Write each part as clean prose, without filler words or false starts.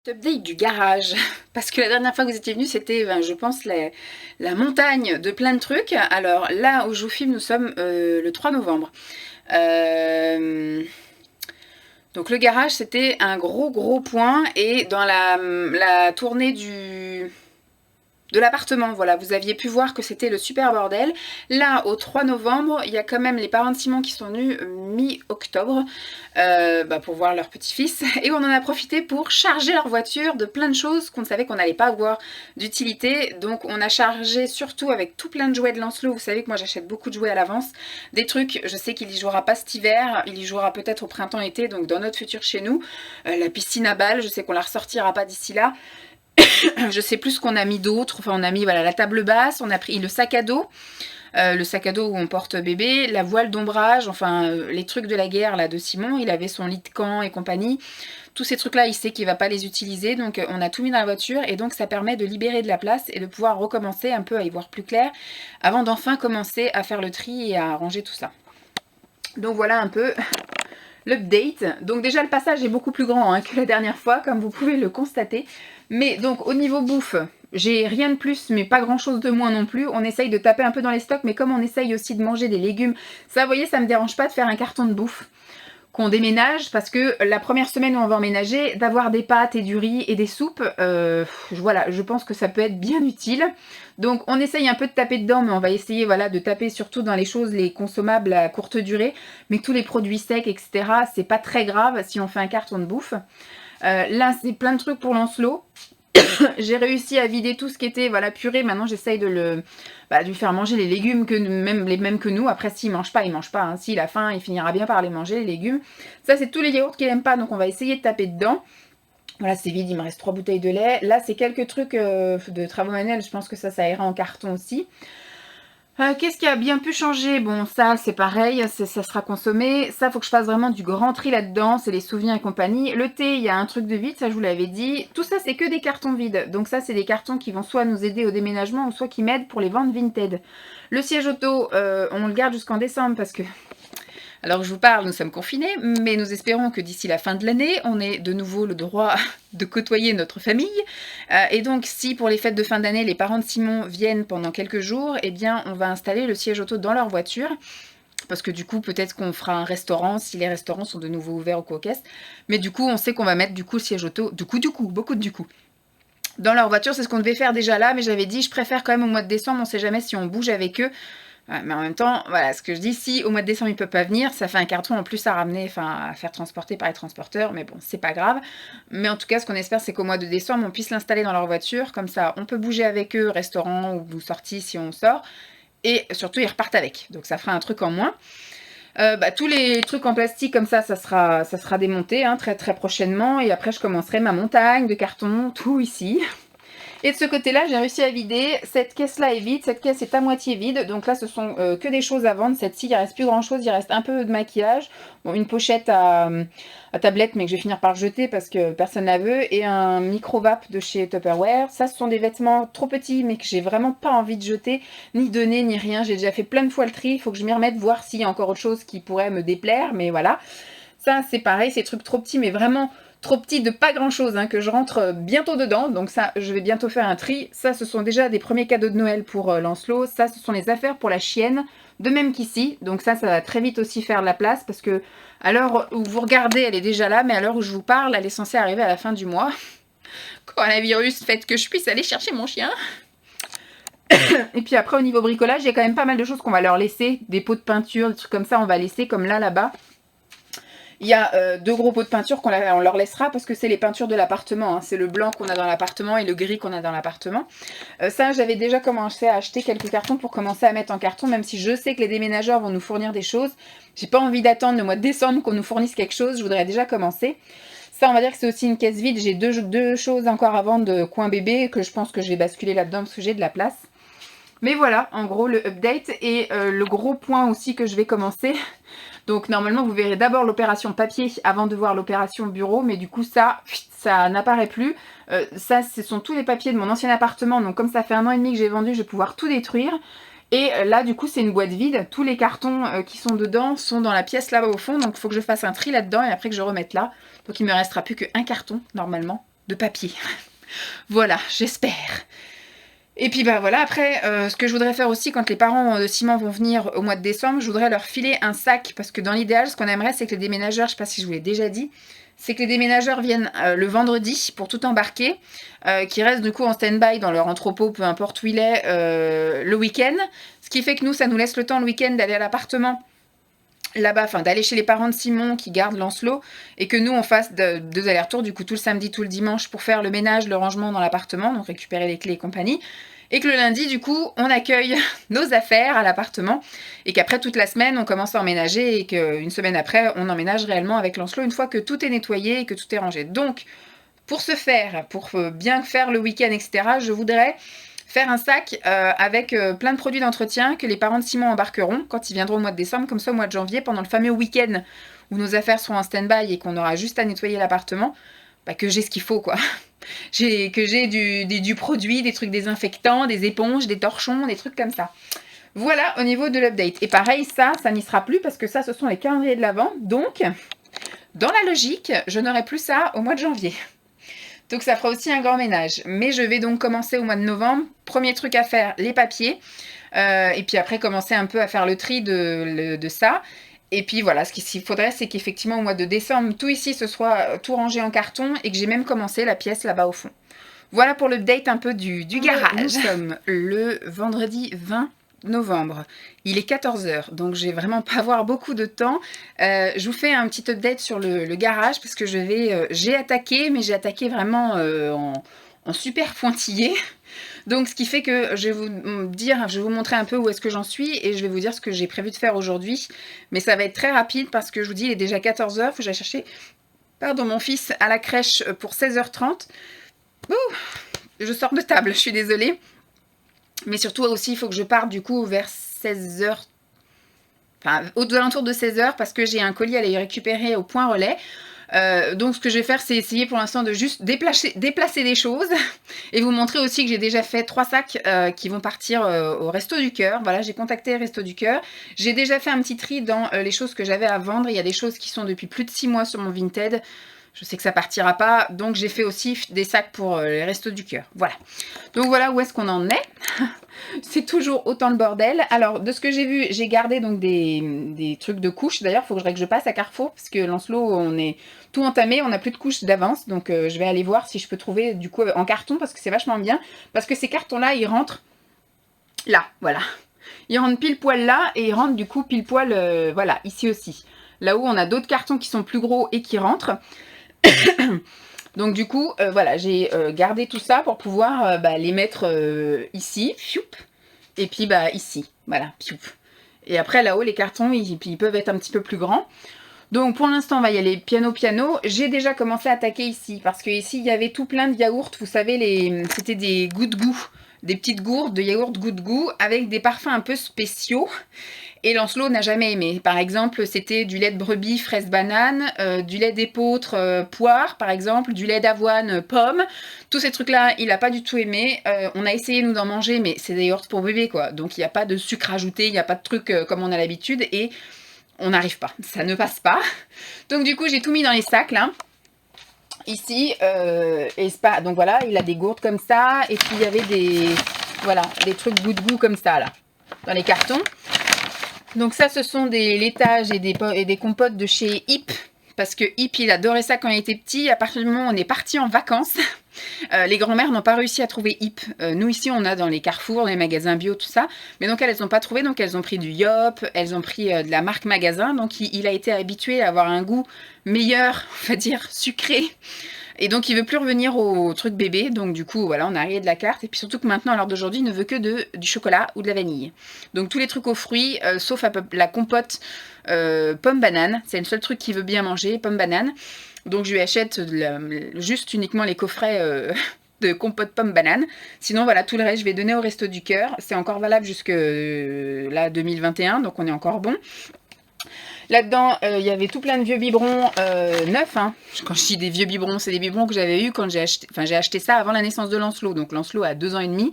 Update du garage, parce que la dernière fois que vous étiez venu, c'était, je pense, la montagne de plein de trucs. Alors là où je vous filme, nous sommes le 3 novembre. Donc le garage, c'était un gros point, et dans la tournée de l'appartement, voilà, vous aviez pu voir que c'était le super bordel. Là, au 3 novembre, il y a quand même les parents de Simon qui sont venus mi-octobre pour voir leur petit-fils, et on en a profité pour charger leur voiture de plein de choses qu'on savait qu'on n'allait pas avoir d'utilité. Donc on a chargé surtout avec tout plein de jouets de Lancelot. Vous savez que moi j'achète beaucoup de jouets à l'avance, des trucs, je sais qu'il y jouera pas cet hiver, il y jouera peut-être au printemps-été, donc dans notre futur chez nous. La piscine à balles, je sais qu'on la ressortira pas d'ici là. Je sais plus ce qu'on a mis d'autre. Enfin, on a mis voilà, la table basse, on a pris le sac à dos où on porte bébé, la voile d'ombrage, enfin les trucs de la guerre là de Simon. Il avait son lit de camp et compagnie. Tous ces trucs là, il sait qu'il va pas les utiliser, donc on a tout mis dans la voiture, et donc ça permet de libérer de la place et de pouvoir recommencer un peu à y voir plus clair avant d'enfin commencer à faire le tri et à ranger tout ça. Donc voilà un peu l'update. Donc déjà le passage est beaucoup plus grand que la dernière fois, comme vous pouvez le constater. Mais donc au niveau bouffe, j'ai rien de plus, mais pas grand chose de moins non plus. On essaye de taper un peu dans les stocks, mais comme on essaye aussi de manger des légumes, ça, vous voyez, ça me dérange pas de faire un carton de bouffe qu'on déménage, parce que la première semaine où on va emménager, d'avoir des pâtes et du riz et des soupes, voilà, je pense que ça peut être bien utile. Donc on essaye un peu de taper dedans, mais on va essayer voilà, de taper surtout dans les choses, les consommables à courte durée, mais tous les produits secs, etc., c'est pas très grave si on fait un carton de bouffe. Là, c'est plein de trucs pour Lancelot. J'ai réussi à vider tout ce qui était voilà, purée. Maintenant, j'essaye de lui faire manger les légumes les mêmes que nous. Après, s'il mange pas, il mange pas. S'il a faim, il finira bien par les manger, les légumes. Ça, c'est tous les yaourts qu'il aime pas, donc on va essayer de taper dedans. Voilà, c'est vide, il me reste 3 bouteilles de lait. Là, c'est quelques trucs de travaux manuels. Je pense que ça ira en carton aussi. Qu'est-ce qui a bien pu changer? Bon, ça, c'est pareil, ça sera consommé. Ça, faut que je fasse vraiment du grand tri là-dedans. C'est les souvenirs et compagnie. Le thé, il y a un truc de vide, ça, je vous l'avais dit. Tout ça, c'est que des cartons vides. Donc ça, c'est des cartons qui vont soit nous aider au déménagement, ou soit qui m'aident pour les ventes Vinted. Le siège auto, on le garde jusqu'en décembre, parce que... Alors je vous parle, nous sommes confinés, mais nous espérons que d'ici la fin de l'année, on ait de nouveau le droit de côtoyer notre famille. Et donc si pour les fêtes de fin d'année, les parents de Simon viennent pendant quelques jours, eh bien on va installer le siège auto dans leur voiture. Parce que du coup, peut-être qu'on fera un restaurant, si les restaurants sont de nouveau ouverts au Caucase. Mais du coup, on sait qu'on va mettre du coup le siège auto, beaucoup de du coup. Dans leur voiture, c'est ce qu'on devait faire déjà là, mais j'avais dit, je préfère quand même au mois de décembre, on sait jamais si on bouge avec eux. Ouais, mais en même temps, voilà, ce que je dis, si au mois de décembre ils peuvent pas venir, ça fait un carton en plus à ramener, enfin à faire transporter par les transporteurs, mais bon, c'est pas grave. Mais en tout cas, ce qu'on espère, c'est qu'au mois de décembre, on puisse l'installer dans leur voiture, comme ça, on peut bouger avec eux, restaurant ou sortie si on sort, et surtout ils repartent avec, donc ça fera un truc en moins. Tous les trucs en plastique comme ça sera démonté très très prochainement, et après je commencerai ma montagne de carton, tout ici. Et de ce côté-là, j'ai réussi à vider. Cette caisse-là est vide, cette caisse est à moitié vide. Donc là, ce sont que des choses à vendre. Cette-ci, il ne reste plus grand-chose, il reste un peu de maquillage. Bon, une pochette à tablette, mais que je vais finir par jeter parce que personne ne la veut. Et un micro-vape de chez Tupperware. Ça, ce sont des vêtements trop petits, mais que j'ai vraiment pas envie de jeter, ni donner, ni rien. J'ai déjà fait plein de fois le tri. Il faut que je m'y remette, voir s'il y a encore autre chose qui pourrait me déplaire. Mais voilà. Ça, c'est pareil, c'est des trucs trop petits, mais vraiment trop petits de pas grand chose, que je rentre bientôt dedans. Donc ça, je vais bientôt faire un tri. Ça, ce sont déjà des premiers cadeaux de Noël pour Lancelot. Ça, ce sont les affaires pour la chienne, de même qu'ici. Donc ça va très vite aussi faire de la place, parce que à l'heure où vous regardez, elle est déjà là, mais à l'heure où je vous parle, elle est censée arriver à la fin du mois. Coronavirus, faites que je puisse aller chercher mon chien. Et puis après, au niveau bricolage, il y a quand même pas mal de choses qu'on va leur laisser. Des pots de peinture, des trucs comme ça, on va laisser, comme là-bas. Il y a 2 gros pots de peinture qu'on leur laissera, parce que c'est les peintures de l'appartement. C'est le blanc qu'on a dans l'appartement et le gris qu'on a dans l'appartement. Ça, j'avais déjà commencé à acheter quelques cartons pour commencer à mettre en carton, même si je sais que les déménageurs vont nous fournir des choses. J'ai pas envie d'attendre le mois de décembre qu'on nous fournisse quelque chose, je voudrais déjà commencer. Ça, on va dire que c'est aussi une caisse vide. J'ai deux choses encore à vendre de coin bébé, que je pense que je vais basculer là-dedans parce que j'ai de la place. Mais voilà, en gros, le update. Et le gros point aussi que je vais commencer... Donc normalement, vous verrez d'abord l'opération papier avant de voir l'opération bureau. Mais du coup, ça n'apparaît plus. Ça, ce sont tous les papiers de mon ancien appartement. Donc comme ça fait 1 an et demi que j'ai vendu, je vais pouvoir tout détruire. Et là, du coup, c'est une boîte vide. Tous les cartons qui sont dedans sont dans la pièce là-bas au fond. Donc il faut que je fasse un tri là-dedans et après que je remette là. Donc il me restera plus qu'un carton, normalement. de papier. Voilà, j'espère. Et puis bah voilà, après, ce que je voudrais faire aussi quand les parents de Simon vont venir au mois de décembre, je voudrais leur filer un sac, parce que dans l'idéal, ce qu'on aimerait, c'est que les déménageurs, je sais pas si je vous l'ai déjà dit, c'est que les déménageurs viennent le vendredi pour tout embarquer, qui restent du coup en stand-by dans leur entrepôt, peu importe où il est, le week-end. Ce qui fait que nous, ça nous laisse le temps le week-end d'aller à l'appartement là-bas, enfin d'aller chez les parents de Simon qui gardent Lancelot, et que nous on fasse deux allers-retours du coup tout le samedi, tout le dimanche pour faire le ménage, le rangement dans l'appartement, donc récupérer les clés et compagnie, et que le lundi du coup on accueille nos affaires à l'appartement, et qu'après toute la semaine on commence à emménager, et qu'une semaine après on emménage réellement avec Lancelot une fois que tout est nettoyé et que tout est rangé. Donc pour ce faire, pour bien faire le week-end, etc., je voudrais faire un sac avec plein de produits d'entretien que les parents de Simon embarqueront quand ils viendront au mois de décembre, comme ça au mois de janvier, pendant le fameux week-end où nos affaires seront en stand-by et qu'on aura juste à nettoyer l'appartement, bah, que j'ai ce qu'il faut, quoi. Que j'ai du produit, des trucs désinfectants, des éponges, des torchons, des trucs comme ça. Voilà au niveau de l'update. Et pareil, ça n'y sera plus parce que ça, ce sont les calendriers de l'Avent. Donc, dans la logique, je n'aurai plus ça au mois de janvier. Donc ça fera aussi un grand ménage. Mais je vais donc commencer au mois de novembre. Premier truc à faire, les papiers. Et puis après, commencer un peu à faire le tri de ça. Et puis voilà, ce qu'il faudrait, c'est qu'effectivement, au mois de décembre, tout ici, ce soit tout rangé en carton et que j'ai même commencé la pièce là-bas au fond. Voilà pour l'update un peu du garage. Nous sommes le vendredi 20 novembre. Il est 14h, donc je vais vraiment pas avoir beaucoup de temps. Je vous fais un petit update sur le garage parce que j'ai attaqué, mais j'ai attaqué vraiment en super pointillé. Donc ce qui fait que je vais vous montrer un peu où est-ce que j'en suis et je vais vous dire ce que j'ai prévu de faire aujourd'hui. Mais ça va être très rapide parce que je vous dis, il est déjà 14h, il faut que j'aille chercher mon fils à la crèche pour 16h30. Ouh, je sors de table, je suis désolée. Mais surtout aussi, il faut que je parte du coup vers 16h, enfin aux alentours de 16h parce que j'ai un colis à aller récupérer au point relais. Donc ce que je vais faire, c'est essayer pour l'instant de juste déplacer des choses et vous montrer aussi que j'ai déjà fait 3 sacs qui vont partir au Resto du Cœur. Voilà, j'ai contacté le Resto du Cœur. J'ai déjà fait un petit tri dans les choses que j'avais à vendre. Il y a des choses qui sont depuis plus de 6 mois sur mon Vinted. Je sais que ça partira pas, donc j'ai fait aussi des sacs pour les Restos du Cœur. Voilà. Donc voilà où est-ce qu'on en est. C'est toujours autant le bordel. Alors, de ce que j'ai vu, j'ai gardé donc des trucs de couches. D'ailleurs, il faudrait que je passe à Carrefour, parce que Lancelot, on est tout entamé, on n'a plus de couches d'avance. Donc, je vais aller voir si je peux trouver du coup en carton, parce que c'est vachement bien. Parce que ces cartons-là, ils rentrent là, voilà. Ils rentrent pile poil là, et ils rentrent du coup pile poil, voilà, ici aussi. Là où on a d'autres cartons qui sont plus gros et qui rentrent. Donc du coup, voilà, j'ai gardé tout ça pour pouvoir les mettre ici, fioup, et puis ici, voilà, fioup. Et après là-haut, les cartons, ils peuvent être un petit peu plus grands. Donc pour l'instant, on va y aller piano. J'ai déjà commencé à attaquer ici, parce que ici, il y avait tout plein de yaourts, vous savez, c'était des goûts de goût, des petites gourdes de yaourt goût de goût, avec des parfums un peu spéciaux. Et Lancelot n'a jamais aimé. Par exemple, c'était du lait de brebis, fraise, banane, du lait d'épeautre, poire, par exemple, du lait d'avoine, pomme. Tous ces trucs-là, il n'a pas du tout aimé. On a essayé, nous, d'en manger, mais c'est des yaourts pour bébé, quoi. Donc, il n'y a pas de sucre ajouté, il n'y a pas de trucs comme on a l'habitude, et on n'arrive pas. Ça ne passe pas. Donc, du coup, j'ai tout mis dans les sacs, là. Ici, donc voilà, il a des gourdes comme ça, et puis il y avait des trucs goût de goût comme ça, là, dans les cartons. Donc ça, ce sont des laitages et des compotes de chez Yip, parce que Yip, il adorait ça quand il était petit. À partir du moment où on est parti en vacances, les grand-mères n'ont pas réussi à trouver Yip. Nous, ici, on a dans les carrefours, les magasins bio, tout ça. Mais donc, elles n'ont pas trouvé, donc elles ont pris du Yop, elles ont pris de la marque Magasin. Donc, il a été habitué à avoir un goût meilleur, on va dire, sucré. Et donc, il veut plus revenir au truc bébé. Donc, du coup, voilà, on a rayé de la carte. Et puis surtout que maintenant, à l'heure d'aujourd'hui, il ne veut que du chocolat ou de la vanille. Donc, tous les trucs aux fruits, sauf la compote pomme-banane. C'est le seul truc qu'il veut bien manger, pomme-banane. Donc, je lui achète juste uniquement les coffrets de compote pomme-banane. Sinon, voilà, tout le reste, je vais donner au Resto du Cœur. C'est encore valable jusque là, 2021. Donc, on est encore bon. Là-dedans, il y avait tout plein de vieux biberons neufs. Hein. Quand je dis des vieux biberons, c'est des biberons que j'avais eu quand j'ai acheté ça avant la naissance de Lancelot. Donc Lancelot a 2 ans et demi.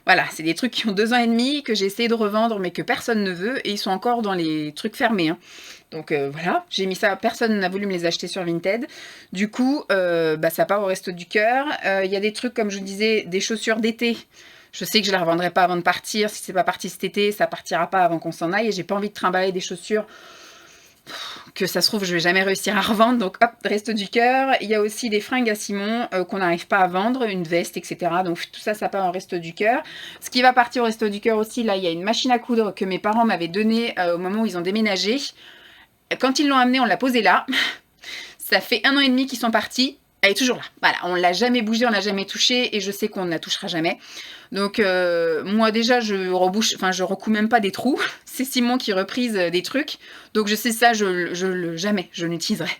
Voilà, c'est des trucs qui ont 2 ans et demi, que j'ai essayé de revendre, mais que personne ne veut, et ils sont encore dans les trucs fermés, hein. Donc voilà, j'ai mis ça, personne n'a voulu me les acheter sur Vinted. Du coup, ça part au Resto du Cœur. Il y a des trucs, comme je vous disais, des chaussures d'été. Je sais que je ne les revendrai pas avant de partir. Si c'est pas parti cet été, ça partira pas avant qu'on s'en aille. Et j'ai pas envie de trimballer des chaussures que ça se trouve je vais jamais réussir à revendre, donc hop, Resto du Cœur. Il y a aussi des fringues à Simon qu'on n'arrive pas à vendre, une veste, etc. Donc tout ça, ça part en Resto du Cœur. Ce qui va partir au Resto du Cœur aussi, là, il y a une machine à coudre que mes parents m'avaient donnée au moment où ils ont déménagé. Quand ils l'ont amenée, on l'a posée là. Ça fait 1 an et demi qu'ils sont partis. Elle est toujours là. Voilà, on l'a jamais bougée, on l'a jamais touchée, et je sais qu'on ne la touchera jamais. Donc moi déjà je recoue même pas des trous. C'est Simon qui reprise des trucs. Donc je sais ça, jamais je l'utiliserai.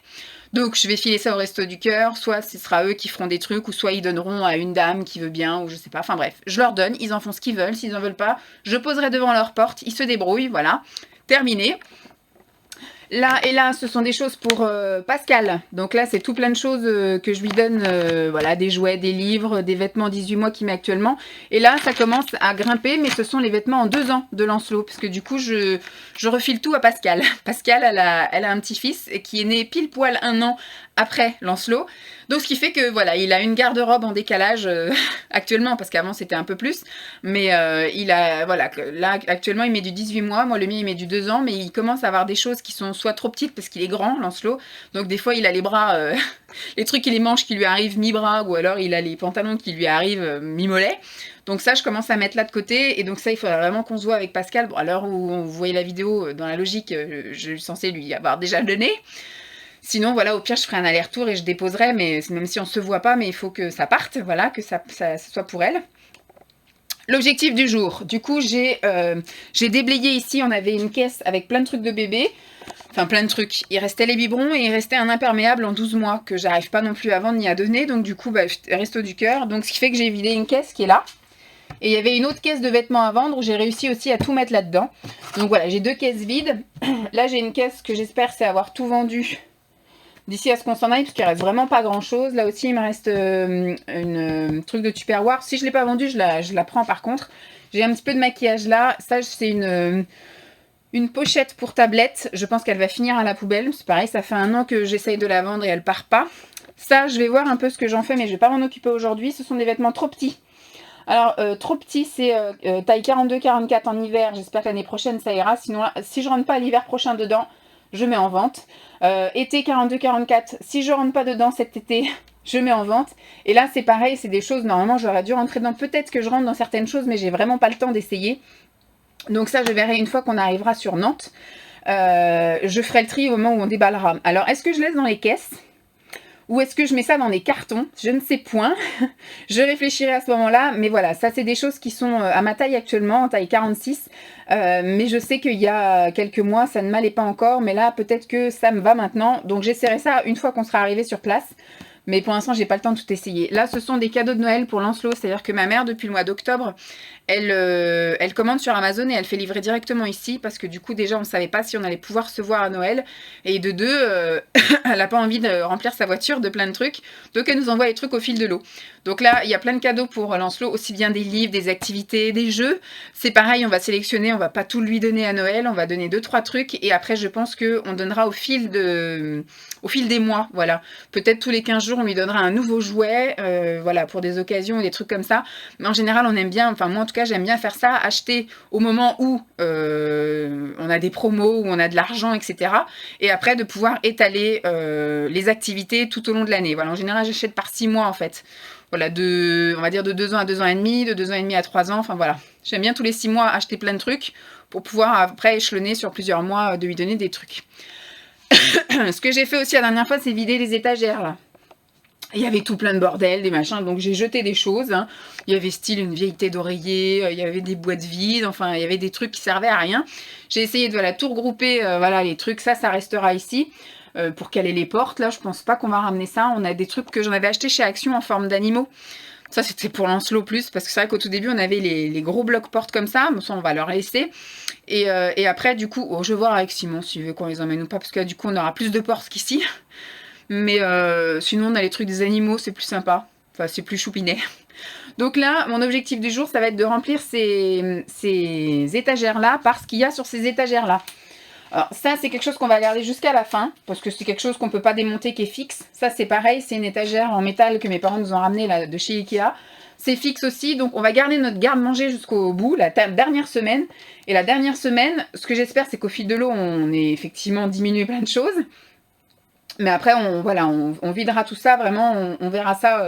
Donc je vais filer ça au Resto du Cœur. Soit ce sera eux qui feront des trucs, ou soit ils donneront à une dame qui veut bien, ou je sais pas. Enfin bref, je leur donne, ils en font ce qu'ils veulent. S'ils en veulent pas, je poserai devant leur porte, ils se débrouillent, voilà. Terminé. Là et là, ce sont des choses pour Pascal. Donc là, c'est tout plein de choses que je lui donne. Voilà, des jouets, des livres, des vêtements 18 mois qu'il met actuellement. Et là, ça commence à grimper, mais ce sont les vêtements en 2 ans de Lancelot. Parce que du coup, je refile tout à Pascal. Pascal, elle a un petit-fils qui est né pile poil 1 an après Lancelot. Donc ce qui fait que voilà, il a une garde-robe en décalage actuellement, parce qu'avant c'était un peu plus. Mais il a, voilà, là actuellement il met du 18 mois, moi le mien il met du 2 ans, mais il commence à avoir des choses qui sont soit trop petites parce qu'il est grand, Lancelot. Donc des fois il a les bras, les trucs et les manches qui lui arrivent mi-bras, ou alors il a les pantalons qui lui arrivent mi-mollet. Donc ça, je commence à mettre là de côté, et donc ça, il faudra vraiment qu'on se voit avec Pascal. Bon, à l'heure où vous voyez la vidéo, dans la logique, je suis censée lui avoir déjà donné. Sinon, voilà, au pire, je ferai un aller-retour et je déposerai, mais même si on se voit pas, mais il faut que ça parte, voilà, que ça soit pour elle. L'objectif du jour, du coup, j'ai déblayé ici, on avait une caisse avec plein de trucs de bébé, enfin plein de trucs. Il restait les biberons et il restait un imperméable en 12 mois que j'arrive pas non plus à vendre ni à donner, donc du coup, Resto du Cœur. Donc ce qui fait que j'ai vidé une caisse qui est là. Et il y avait une autre caisse de vêtements à vendre où j'ai réussi aussi à tout mettre là-dedans. Donc voilà, j'ai 2 caisses vides. Là, j'ai une caisse que j'espère c'est avoir tout vendu d'ici à ce qu'on s'en aille, parce qu'il reste vraiment pas grand chose. Là aussi il me reste une truc de Tupperware. Si je l'ai pas vendue, je la prends par contre. J'ai un petit peu de maquillage là. Ça c'est une pochette pour tablette. Je pense qu'elle va finir à la poubelle. C'est pareil, ça fait 1 an que j'essaye de la vendre et elle part pas. Ça je vais voir un peu ce que j'en fais, mais je vais pas m'en occuper aujourd'hui. Ce sont des vêtements trop petits. Alors trop petits, c'est taille 42-44 en hiver. J'espère que l'année prochaine ça ira. Sinon si je rentre pas l'hiver prochain dedans, je mets en vente. Été 42-44, si je rentre pas dedans cet été, je mets en vente. Et là c'est pareil, c'est des choses, normalement j'aurais dû rentrer dedans, peut-être que je rentre dans certaines choses, mais j'ai vraiment pas le temps d'essayer. Donc ça je verrai une fois qu'on arrivera sur Nantes. Je ferai le tri au moment où on déballera. Alors est-ce que je laisse dans les caisses, ou est-ce que je mets ça dans des cartons? Je ne sais point. Je réfléchirai à ce moment-là. Mais voilà, ça c'est des choses qui sont à ma taille actuellement, en taille 46. Mais je sais qu'il y a quelques mois, ça ne m'allait pas encore. Mais là, peut-être que ça me va maintenant. Donc j'essaierai ça une fois qu'on sera arrivé sur place. Mais pour l'instant, j'ai pas le temps de tout essayer. Là, ce sont des cadeaux de Noël pour Lancelot. C'est-à-dire que ma mère, depuis le mois d'octobre, elle commande sur Amazon et elle fait livrer directement ici. Parce que du coup, déjà, on ne savait pas si on allait pouvoir se voir à Noël. Et de deux, elle n'a pas envie de remplir sa voiture de plein de trucs. Donc, elle nous envoie les trucs au fil de l'eau. Donc là, il y a plein de cadeaux pour Lancelot. Aussi bien des livres, des activités, des jeux. C'est pareil, on va sélectionner. On va pas tout lui donner à Noël. On va donner 2-3 trucs. Et après, je pense qu'on donnera au fil des mois. Voilà. Peut-être tous les 15 jours, on lui donnera un nouveau jouet, voilà, pour des occasions ou des trucs comme ça. Mais en général, on aime bien, enfin moi en tout cas, j'aime bien faire ça, acheter au moment où on a des promos, où on a de l'argent, etc. Et après, de pouvoir étaler les activités tout au long de l'année. Voilà, en général, j'achète par 6 mois en fait. Voilà, on va dire de 2 ans à 2 ans et demi, de 2 ans et demi à 3 ans, enfin voilà. J'aime bien tous les 6 mois acheter plein de trucs pour pouvoir après échelonner sur plusieurs mois de lui donner des trucs. Ce que j'ai fait aussi la dernière fois, c'est vider les étagères là. Il y avait tout plein de bordel, des machins, donc j'ai jeté des choses. Hein. Il y avait style une vieille tête d'oreiller, il y avait des boîtes vides, enfin il y avait des trucs qui servaient à rien. J'ai essayé de voilà, tout regrouper, voilà les trucs, ça restera ici. Pour caler les portes, là je pense pas qu'on va ramener ça. On a des trucs que j'en avais acheté chez Action en forme d'animaux. Ça c'était pour Lancelot plus, parce que c'est vrai qu'au tout début on avait les gros blocs portes comme ça, mais ça on va leur laisser. Et après du coup, je vais voir avec Simon s'il veut qu'on les emmène ou pas, parce que là, du coup on aura plus de portes qu'ici. Mais sinon on a les trucs des animaux, c'est plus sympa. Enfin, c'est plus choupinet. Donc là, mon objectif du jour, ça va être de remplir ces étagères-là par ce qu'il y a sur ces étagères-là. Alors ça, c'est quelque chose qu'on va garder jusqu'à la fin, parce que c'est quelque chose qu'on ne peut pas démonter, qui est fixe. Ça, c'est pareil, c'est une étagère en métal que mes parents nous ont ramené là, de chez Ikea. C'est fixe aussi, donc on va garder notre garde-manger jusqu'au bout, la dernière semaine. Et la dernière semaine, ce que j'espère, c'est qu'au fil de l'eau, on ait effectivement diminué plein de choses. Mais après, on videra tout ça, vraiment, on verra ça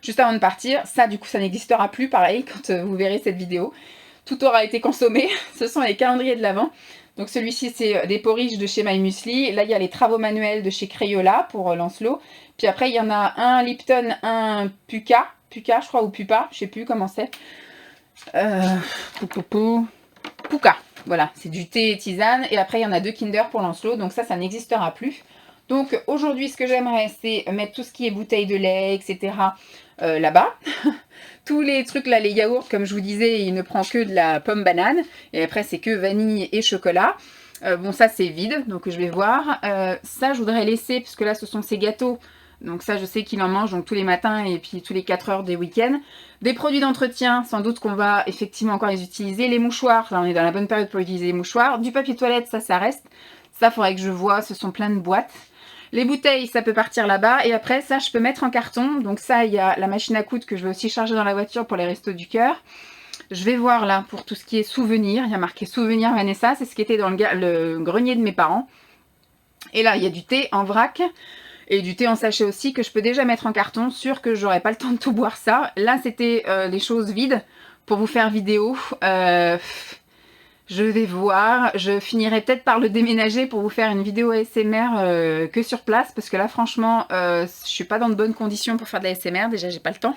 juste avant de partir. Ça, du coup, ça n'existera plus, pareil, quand vous verrez cette vidéo. Tout aura été consommé. Ce sont les calendriers de l'Avent. Donc celui-ci, c'est des porridge de chez My Muesli. Là, il y a les travaux manuels de chez Crayola pour Lancelot. Puis après, il y en a un Lipton, un Puka. Puka, je crois, ou Pupa. Je sais plus comment c'est. Puka. Voilà, c'est du thé et tisane. Et après, il y en a 2 Kinder pour Lancelot. Donc ça n'existera plus. Donc aujourd'hui, ce que j'aimerais, c'est mettre tout ce qui est bouteille de lait, etc. Là-bas. Tous les trucs là, les yaourts, comme je vous disais, il ne prend que de la pomme banane. Et après, c'est que vanille et chocolat. Bon, ça, c'est vide, donc je vais voir. Ça, je voudrais laisser, puisque là, ce sont ces gâteaux. Donc ça, je sais qu'il en mange donc tous les matins et puis tous les 4 heures des week-ends. Des produits d'entretien, sans doute qu'on va effectivement encore les utiliser. Les mouchoirs, là, on est dans la bonne période pour utiliser les mouchoirs. Du papier toilette, ça reste. Ça, faudrait que je vois, ce sont plein de boîtes. Les bouteilles, ça peut partir là-bas. Et après, ça, je peux mettre en carton. Donc ça, il y a la machine à coudre que je vais aussi charger dans la voiture pour les restos du cœur. Je vais voir là pour tout ce qui est souvenirs. Il y a marqué souvenirs Vanessa. C'est ce qui était dans le grenier de mes parents. Et là, il y a du thé en vrac. Et du thé en sachet aussi que je peux déjà mettre en carton. Sûr que j'aurai pas le temps de tout boire ça. Là, c'était des choses vides pour vous faire vidéo. Je vais voir, je finirai peut-être par le déménager pour vous faire une vidéo ASMR que sur place, parce que là franchement, je suis pas dans de bonnes conditions pour faire de la ASMR, déjà j'ai pas le temps.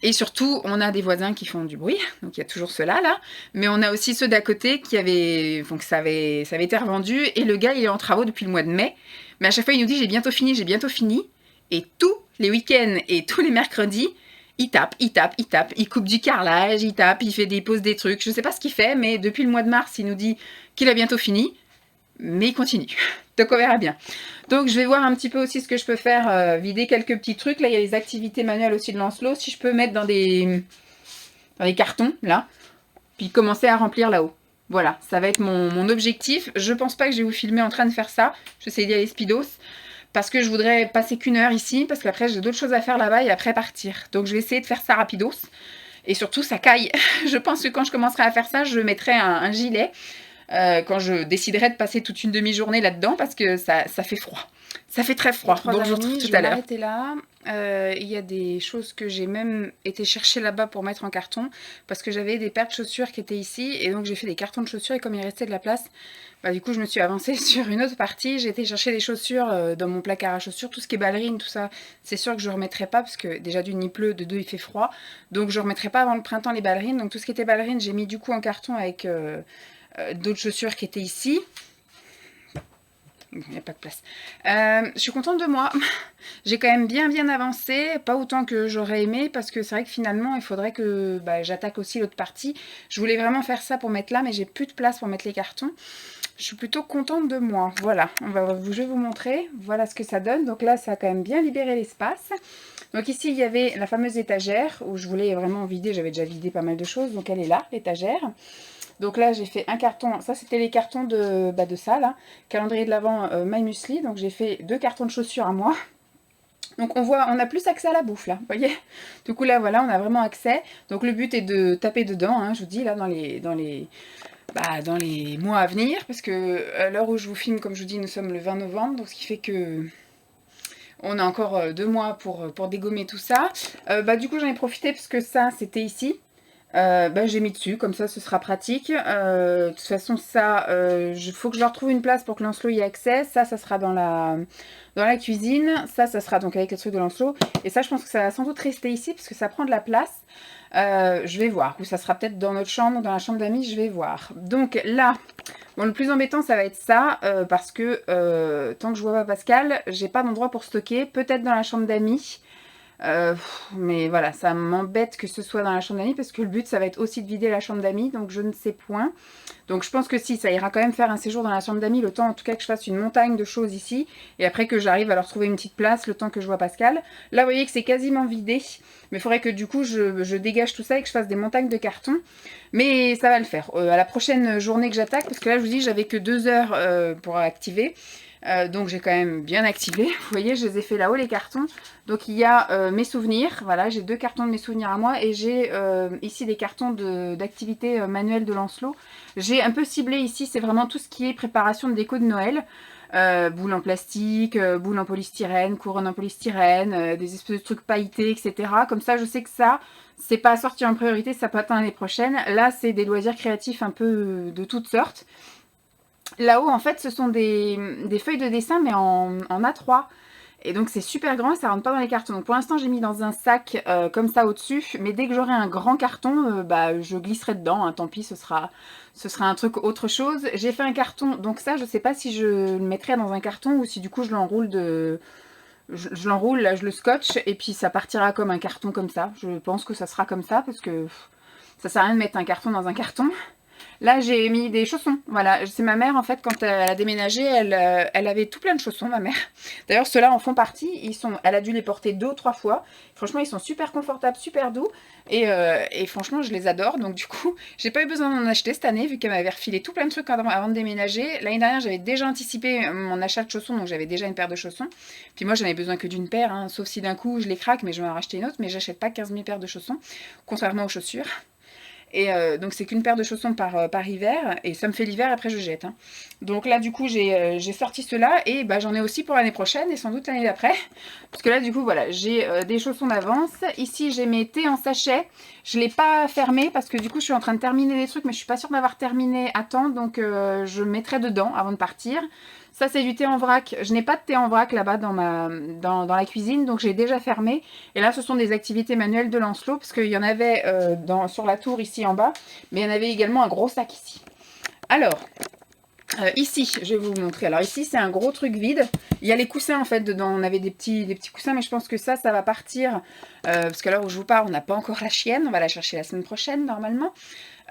Et surtout, on a des voisins qui font du bruit, donc il y a toujours ceux-là, là. Mais on a aussi ceux d'à côté qui avaient, donc ça avait été revendu, et le gars il est en travaux depuis le mois de mai. Mais à chaque fois il nous dit j'ai bientôt fini, et tous les week-ends et tous les mercredis, il tape, il coupe du carrelage, il tape, il fait des pauses des trucs. Je sais pas ce qu'il fait, mais depuis le mois de mars, il nous dit qu'il a bientôt fini. Mais il continue. Donc on verra bien. Donc je vais voir un petit peu aussi ce que je peux faire, vider quelques petits trucs. Là, il y a les activités manuelles aussi de Lancelot. Si je peux mettre dans des cartons, là, puis commencer à remplir là-haut. Voilà, ça va être mon objectif. Je pense pas que je vais vous filmer en train de faire ça. Je sais d'y aller speedos. Parce que je voudrais passer qu'une heure ici, parce qu'après j'ai d'autres choses à faire là-bas et après partir. Donc je vais essayer de faire ça rapidos. Et surtout ça caille. Je pense que quand je commencerai à faire ça, je mettrai un gilet. Quand je déciderai de passer toute une demi-journée là-dedans, parce que ça fait froid. Ça fait très froid. Donc je vous retrouve tout à l'heure. Là. Il y a des choses que j'ai même été chercher là-bas pour mettre en carton, parce que j'avais des paires de chaussures qui étaient ici, et donc j'ai fait des cartons de chaussures, et comme il restait de la place, bah, du coup je me suis avancée sur une autre partie. J'ai été chercher des chaussures dans mon placard à chaussures, tout ce qui est ballerine, tout ça, c'est sûr que je ne remettrai pas, parce que déjà d'une il pleut, de deux il fait froid, donc je ne remettrai pas avant le printemps les ballerines. Donc tout ce qui était ballerine, j'ai mis du coup en carton avec d'autres chaussures qui étaient ici. Il n'y a pas de place. Je suis contente de moi. J'ai quand même bien avancé. Pas autant que j'aurais aimé, parce que c'est vrai que finalement, il faudrait que j'attaque aussi l'autre partie. Je voulais vraiment faire ça pour mettre là, mais j'ai plus de place pour mettre les cartons. Je suis plutôt contente de moi. Voilà, je vais vous montrer. Voilà ce que ça donne. Donc là, ça a quand même bien libéré l'espace. Donc ici, il y avait la fameuse étagère où je voulais vraiment vider. J'avais déjà vidé pas mal de choses. Donc elle est là, l'étagère. Donc là, j'ai fait un carton. Ça, c'était les cartons de ça, là. Calendrier de l'Avent My Muesli. Donc j'ai fait 2 cartons de chaussures à moi. Donc on voit, on a plus accès à la bouffe, là. Vous voyez? Du coup, là, voilà, on a vraiment accès. Donc le but est de taper dedans, hein, je vous dis, là, dans les mois à venir. Parce que à l'heure où je vous filme, comme je vous dis, nous sommes le 20 novembre. Donc ce qui fait que on a encore 2 mois pour dégommer tout ça. Du coup, j'en ai profité parce que ça, c'était ici. J'ai mis dessus, comme ça ce sera pratique. De toute façon ça, faut que je leur trouve une place pour que Lancelot y ait accès. Ça sera dans la cuisine. Ça sera donc avec le truc de Lancelot. Et ça je pense que ça va sans doute rester ici parce que ça prend de la place. Je vais voir, ou ça sera peut-être dans notre chambre, dans la chambre d'amis, je vais voir. Donc là, bon, le plus embêtant ça va être ça, parce que tant que je vois pas Pascal, j'ai pas d'endroit pour stocker. Peut-être dans la chambre d'amis. Mais voilà, ça m'embête que ce soit dans la chambre d'amis parce que le but, ça va être aussi de vider la chambre d'amis, donc je ne sais point. Donc je pense que si, ça ira quand même faire un séjour dans la chambre d'amis, le temps en tout cas que je fasse une montagne de choses ici, et après que j'arrive à leur trouver une petite place, le temps que je vois Pascal. Là, vous voyez que c'est quasiment vidé, mais il faudrait que du coup, je dégage tout ça et que je fasse des montagnes de carton. Mais ça va le faire. À la prochaine journée que j'attaque, parce que là, je vous dis, j'avais que 2 heures pour activer. Donc j'ai quand même bien activé. Vous voyez, je les ai fait là-haut les cartons. Donc il y a mes souvenirs. Voilà, j'ai 2 cartons de mes souvenirs à moi. Et j'ai ici des cartons d'activité manuelle de Lancelot. J'ai un peu ciblé ici, c'est vraiment tout ce qui est préparation de déco de Noël. Boules en plastique, boules en polystyrène, couronne en polystyrène, des espèces de trucs pailletés, etc. Comme ça, je sais que ça, c'est pas sorti en priorité, ça peut atteindre l'année prochaine. Là, c'est des loisirs créatifs un peu de toutes sortes. Là-haut, en fait, ce sont des feuilles de dessin, mais en A3. Et donc, c'est super grand et ça rentre pas dans les cartons. Donc, pour l'instant, j'ai mis dans un sac comme ça au-dessus. Mais dès que j'aurai un grand carton, bah, je glisserai dedans. Hein, tant pis, ce sera un truc autre chose. J'ai fait un carton. Donc ça, je sais pas si je le mettrai dans un carton ou si du coup, je l'enroule je l'enroule, là, je le scotche. Et puis, ça partira comme un carton comme ça. Je pense que ça sera comme ça parce que ça sert à rien de mettre un carton dans un carton. Là, j'ai mis des chaussons. Voilà, c'est ma mère, en fait, quand elle a déménagé, elle avait tout plein de chaussons, ma mère. D'ailleurs, ceux-là en font partie. Elle a dû les porter 2 ou 3 fois. Franchement, ils sont super confortables, super doux. Et franchement, je les adore. Donc, du coup, j'ai pas eu besoin d'en acheter cette année, vu qu'elle m'avait refilé tout plein de trucs avant de déménager. L'année dernière, j'avais déjà anticipé mon achat de chaussons, donc j'avais déjà une paire de chaussons. Puis moi, j'en avais besoin que d'une paire, hein, sauf si d'un coup, je les craque, mais je vais en racheter une autre. Mais j'achète pas 15 000 paires de chaussons, contrairement aux chaussures. Et donc c'est qu'une paire de chaussons par hiver, et ça me fait l'hiver, après je jette. Hein. Donc là du coup j'ai sorti ceux-là, et bah, j'en ai aussi pour l'année prochaine, et sans doute l'année d'après. Parce que là du coup voilà, j'ai des chaussons d'avance. Ici j'ai mes thés en sachet, je ne l'ai pas fermé, parce que du coup je suis en train de terminer les trucs, mais je suis pas sûre d'avoir terminé à temps, donc je mettrai dedans avant de partir. Ça c'est du thé en vrac, je n'ai pas de thé en vrac là-bas dans la cuisine, donc j'ai déjà fermé. Et là ce sont des activités manuelles de Lancelot, parce qu'il y en avait sur la tour ici en bas, mais il y en avait également un gros sac ici. Alors, ici, je vais vous montrer. Alors ici, c'est un gros truc vide. Il y a les coussins en fait dedans. On avait des petits coussins, mais je pense que ça va partir. Parce qu'à l'heure où je vous parle, on n'a pas encore la chienne. On va la chercher la semaine prochaine normalement.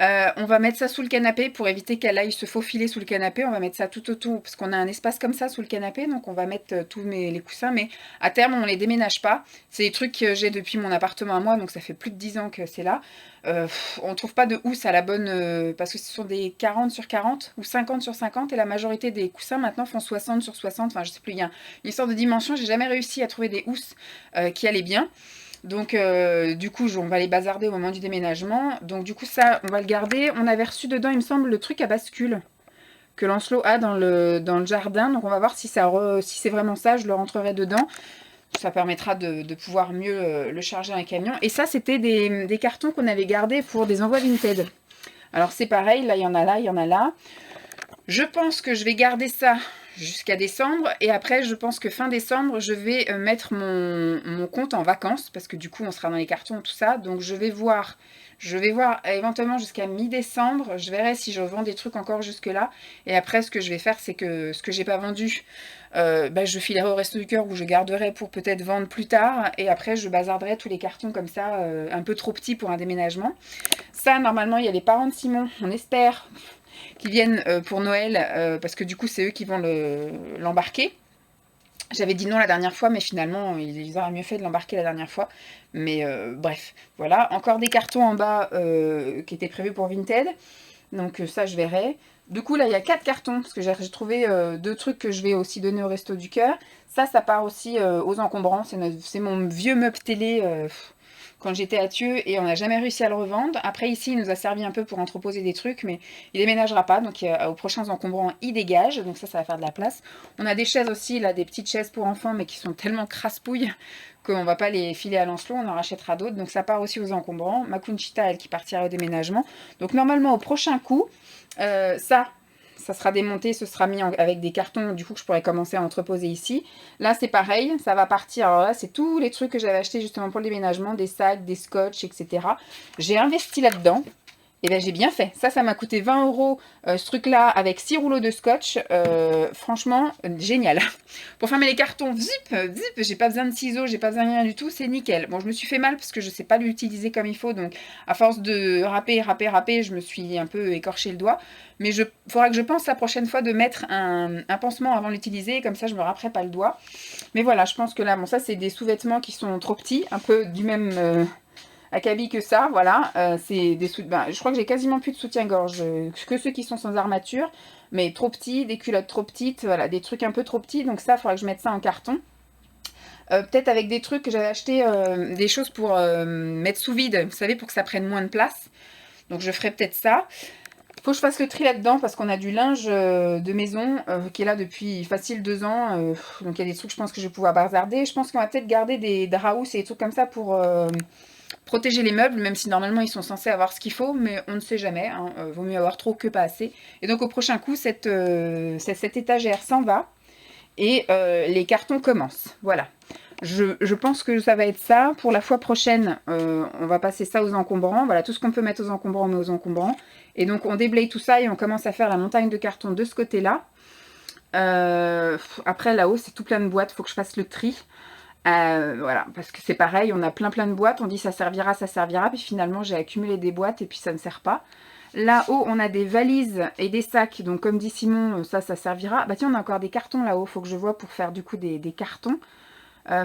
On va mettre ça sous le canapé pour éviter qu'elle aille se faufiler sous le canapé. On va mettre ça tout autour parce qu'on a un espace comme ça sous le canapé. Donc on va mettre tous les coussins. Mais à terme, on ne les déménage pas. C'est des trucs que j'ai depuis mon appartement à moi. Donc ça fait plus de 10 ans que c'est là. On ne trouve pas de housse à la bonne... parce que ce sont des 40 sur 40 ou 50 sur 50. Et la majorité des coussins maintenant font 60 sur 60. Enfin je sais plus, il y a une sorte de dimension. J'ai jamais réussi à trouver des housses qui allaient bien. Donc du coup on va les bazarder au moment du déménagement. Donc du coup ça on va le garder. On avait reçu dedans il me semble le truc à bascule que Lancelot a dans le jardin. Donc on va voir si c'est vraiment ça. Je le rentrerai dedans. Ça permettra de pouvoir mieux le charger à un camion. Et ça c'était des cartons qu'on avait gardés pour des envois Vinted. Alors c'est pareil, là il y en a là, il y en a là. Je pense que je vais garder ça jusqu'à décembre, et après je pense que fin décembre je vais mettre mon compte en vacances, parce que du coup on sera dans les cartons tout ça, donc je vais voir éventuellement jusqu'à mi-décembre, je verrai si je vends des trucs encore jusque là, et après ce que je vais faire c'est que ce que j'ai pas vendu, je filerai au Resto du Cœur, où je garderai pour peut-être vendre plus tard, et après je bazarderai tous les cartons comme ça, un peu trop petits pour un déménagement. Ça normalement il y a les parents de Simon, on espère, qui viennent pour Noël, parce que du coup c'est eux qui vont l'embarquer. J'avais dit non la dernière fois, mais finalement ils auraient mieux fait de l'embarquer la dernière fois. Mais bref, voilà. Encore des cartons en bas qui étaient prévus pour Vinted. Donc ça je verrai. Du coup là il y a 4 cartons, parce que j'ai trouvé 2 trucs que je vais aussi donner au Resto du Cœur. Ça part aussi aux encombrants. C'est mon vieux meuble télé quand j'étais à Thieux, et on n'a jamais réussi à le revendre. Après ici il nous a servi un peu pour entreposer des trucs, mais il déménagera pas, donc aux prochains encombrants il dégage, donc ça va faire de la place. On a des chaises aussi, là des petites chaises pour enfants, mais qui sont tellement crasse-pouilles qu'on va pas les filer à Lancelot, on en rachètera d'autres, donc ça part aussi aux encombrants. Ma Conchita, elle, qui partira au déménagement. Donc normalement au prochain coup, ça sera démonté, ce sera mis avec des cartons, du coup que je pourrais commencer à entreposer ici. Là c'est pareil, ça va partir. Alors là c'est tous les trucs que j'avais achetés justement pour le déménagement, des sacs, des scotch, etc. J'ai investi là-dedans. Et ben j'ai bien fait. Ça m'a coûté 20 euros ce truc-là avec 6 rouleaux de scotch. Franchement, génial. Pour fermer les cartons, zip, zip, j'ai pas besoin de ciseaux, j'ai pas besoin de rien du tout, c'est nickel. Bon, je me suis fait mal parce que je sais pas l'utiliser comme il faut, donc à force de râper, je me suis un peu écorché le doigt. Mais faudra que je pense la prochaine fois de mettre un pansement avant de l'utiliser, comme ça je me râperai pas le doigt. Mais voilà, je pense que là, bon, ça c'est des sous-vêtements qui sont trop petits, un peu du même acabit que ça, voilà. C'est des je crois que j'ai quasiment plus de soutien-gorge que ceux qui sont sans armature, mais trop petits, des culottes trop petites, voilà, des trucs un peu trop petits. Donc ça, il faudra que je mette ça en carton. Peut-être avec des trucs que j'avais acheté, des choses pour mettre sous vide, vous savez, pour que ça prenne moins de place. Donc je ferai peut-être ça. Faut que je fasse le tri là-dedans parce qu'on a du linge de maison qui est là depuis facile 2 ans. Donc il y a des trucs, je pense que je vais pouvoir bazarder. Je pense qu'on va peut-être garder des draps et des trucs comme ça pour protéger les meubles, même si normalement ils sont censés avoir ce qu'il faut, mais on ne sait jamais, hein, vaut mieux avoir trop que pas assez. Et donc au prochain coup, cette étagère s'en va et les cartons commencent. Voilà. Je pense que ça va être ça. Pour la fois prochaine, on va passer ça aux encombrants. Voilà, tout ce qu'on peut mettre aux encombrants, on met aux encombrants. Et donc on déblaye tout ça et on commence à faire la montagne de cartons de ce côté-là. Après là-haut, c'est tout plein de boîtes, il faut que je fasse le tri. Voilà, parce que c'est pareil, on a plein de boîtes, on dit ça servira, puis finalement j'ai accumulé des boîtes et puis ça ne sert pas. Là-haut, on a des valises et des sacs, donc comme dit Simon, ça servira. Bah tiens, on a encore des cartons là-haut, faut que je vois pour faire du coup des cartons.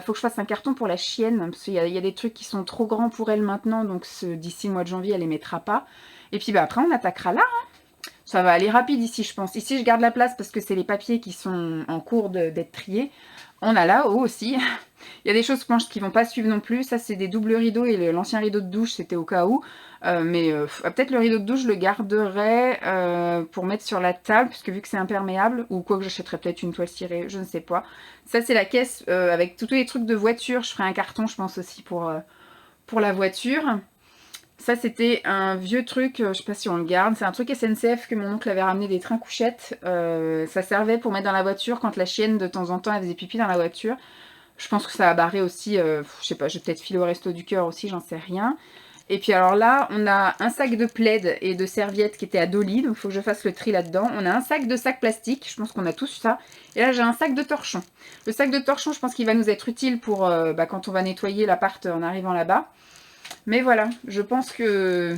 Faut que je fasse un carton pour la chienne, parce qu'il y a des trucs qui sont trop grands pour elle maintenant, donc d'ici le mois de janvier, elle les mettra pas. Et puis bah après, on attaquera là, hein. Ça va aller rapide ici, je pense. Ici, je garde la place parce que c'est les papiers qui sont en cours d'être triés. On a là-haut aussi. Il y a des choses, je pense, qui vont pas suivre non plus. Ça, c'est des doubles rideaux et l'ancien rideau de douche, c'était au cas où. Peut-être le rideau de douche, je le garderai pour mettre sur la table, puisque vu que c'est imperméable, ou quoi que j'achèterai peut-être une toile cirée, je ne sais pas. Ça, c'est la caisse avec tous les trucs de voiture. Je ferai un carton, je pense, aussi pour la voiture. Ça, c'était un vieux truc, je sais pas si on le garde. C'est un truc SNCF que mon oncle avait ramené des trains couchettes. Ça servait pour mettre dans la voiture quand la chienne, de temps en temps, elle faisait pipi dans la voiture. Je pense que ça a barré aussi, je sais pas, je vais peut-être filer au resto du cœur aussi, j'en sais rien. Et puis alors là, on a un sac de plaid et de serviettes qui était à Dolly, donc il faut que je fasse le tri là-dedans. On a un sac de sacs plastiques, je pense qu'on a tous ça. Et là, j'ai un sac de torchons. Le sac de torchons, je pense qu'il va nous être utile pour quand on va nettoyer l'appart en arrivant là-bas. Mais voilà, je pense que...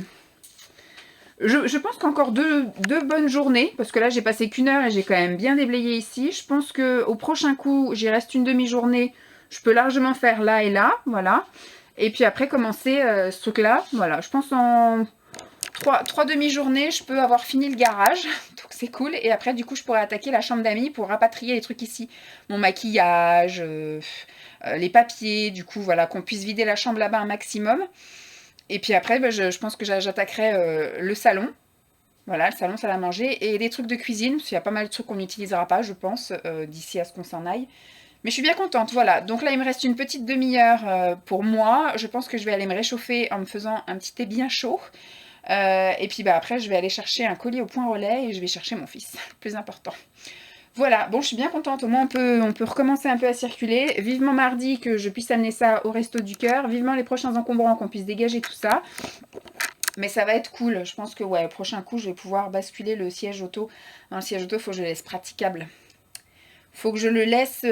Je pense qu'encore deux bonnes journées, parce que là j'ai passé qu'une heure et j'ai quand même bien déblayé ici. Je pense qu'au prochain coup, j'y reste une demi-journée. Je peux largement faire là et là, voilà. Et puis après commencer ce truc-là, voilà. Je pense en trois demi-journées, je peux avoir fini le garage, donc c'est cool. Et après, du coup, je pourrais attaquer la chambre d'amis pour rapatrier les trucs ici. Mon maquillage, les papiers, du coup, voilà, qu'on puisse vider la chambre là-bas un maximum. Et puis après, bah, je pense que j'attaquerai le salon. Voilà, le salon, salle à manger. Et des trucs de cuisine, parce qu'il y a pas mal de trucs qu'on n'utilisera pas, je pense, d'ici à ce qu'on s'en aille. Mais je suis bien contente, voilà. Donc là, il me reste une petite demi-heure pour moi. Je pense que je vais aller me réchauffer en me faisant un petit thé bien chaud. Et puis bah, après, je vais aller chercher un colis au point relais et je vais chercher mon fils, le plus important. Voilà, bon, je suis bien contente. Au moins, on peut recommencer un peu à circuler. Vivement mardi que je puisse amener ça au resto du cœur. Vivement les prochains encombrants qu'on puisse dégager tout ça. Mais ça va être cool. Je pense que, ouais, au prochain coup, je vais pouvoir basculer le siège auto. Dans le siège auto, il faut que je le laisse praticable. Faut que je le laisse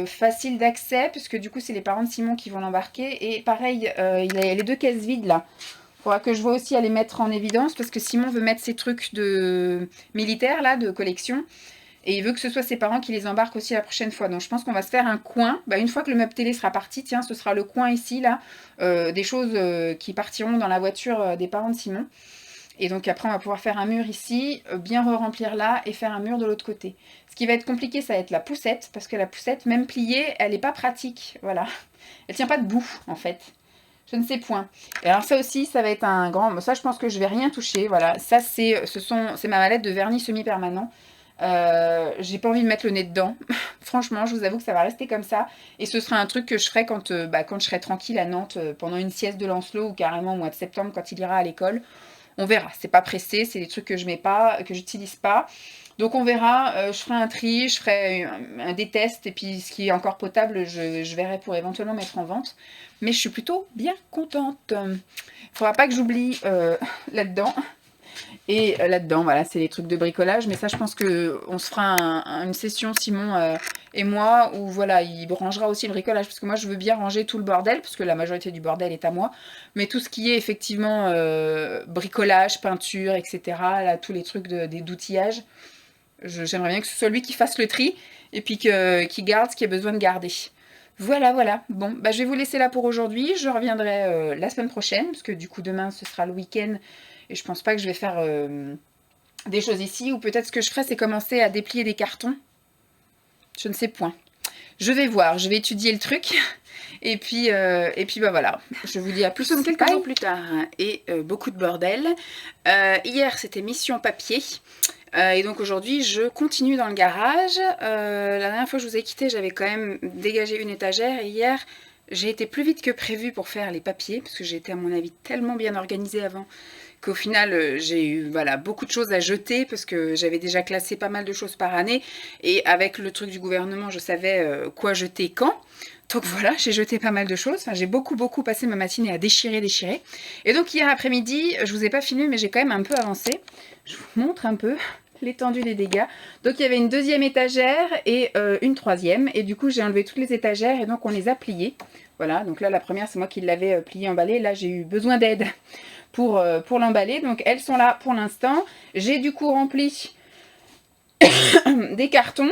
facile d'accès, puisque du coup, c'est les parents de Simon qui vont l'embarquer. Et pareil, il y a les deux caisses vides, là. Faudra que je vois aussi à les mettre en évidence, parce que Simon veut mettre ses trucs de militaire, là, de collection. Et il veut que ce soit ses parents qui les embarquent aussi la prochaine fois. Donc je pense qu'on va se faire un coin. Bah, une fois que le meuble télé sera parti, tiens, ce sera le coin ici, là. Des choses qui partiront dans la voiture des parents de Simon. Et donc après, on va pouvoir faire un mur ici, bien re-remplir là et faire un mur de l'autre côté. Ce qui va être compliqué, ça va être la poussette. Parce que la poussette, même pliée, elle n'est pas pratique. Voilà. Elle tient pas debout, en fait. Je ne sais point. Et alors ça aussi, ça va être un grand... Ça, je pense que je vais rien toucher. Voilà. Ça, c'est ma mallette de vernis semi-permanent. J'ai pas envie de mettre le nez dedans. Franchement, je vous avoue que ça va rester comme ça. Et ce sera un truc que je ferai quand je serai tranquille à Nantes pendant une sieste de Lancelot ou carrément au mois de septembre quand il ira à l'école. On verra. C'est pas pressé, c'est des trucs que je mets pas, que j'utilise pas. Donc on verra, je ferai un tri, je ferai des tests, et puis ce qui est encore potable, je verrai pour éventuellement mettre en vente. Mais je suis plutôt bien contente. Il faudra pas que j'oublie là-dedans. Et là-dedans, voilà, c'est les trucs de bricolage. Mais ça, je pense qu'on se fera une session, Simon et moi, où voilà, il rangera aussi le bricolage. Parce que moi, je veux bien ranger tout le bordel, parce que la majorité du bordel est à moi. Mais tout ce qui est effectivement bricolage, peinture, etc., là, tous les trucs d'outillage, j'aimerais bien que ce soit lui qui fasse le tri. Et puis qu'il garde ce qu'il y a besoin de garder. Voilà, voilà. Bon, bah, je vais vous laisser là pour aujourd'hui. Je reviendrai la semaine prochaine, parce que du coup, demain, ce sera le week-end. Et je pense pas que je vais faire des choses ici. Ou peut-être ce que je ferai, c'est commencer à déplier des cartons. Je ne sais point. Je vais voir, je vais étudier le truc. Et puis bah voilà. Je vous dis à plus quelques jours plus tard. Et beaucoup de bordel. Hier, c'était mission papier. Et donc aujourd'hui, je continue dans le garage. La dernière fois que je vous ai quitté, j'avais quand même dégagé une étagère. Et hier, j'ai été plus vite que prévu pour faire les papiers. Parce que j'ai été, à mon avis, tellement bien organisée avant qu'au final, j'ai eu voilà, beaucoup de choses à jeter parce que j'avais déjà classé pas mal de choses par année. Et avec le truc du gouvernement, je savais quoi jeter quand. Donc voilà, j'ai jeté pas mal de choses. Enfin, j'ai beaucoup passé ma matinée à déchirer. Et donc hier après-midi, je vous ai pas filmé, mais j'ai quand même un peu avancé. Je vous montre un peu l'étendue des dégâts. Donc il y avait une deuxième étagère et une troisième. Et du coup, j'ai enlevé toutes les étagères et donc on les a pliées. Voilà, donc là, la première, c'est moi qui l'avais pliée, emballée. Là, j'ai eu besoin d'aide pour l'emballer. Donc elles sont là pour l'instant. J'ai du coup rempli des cartons.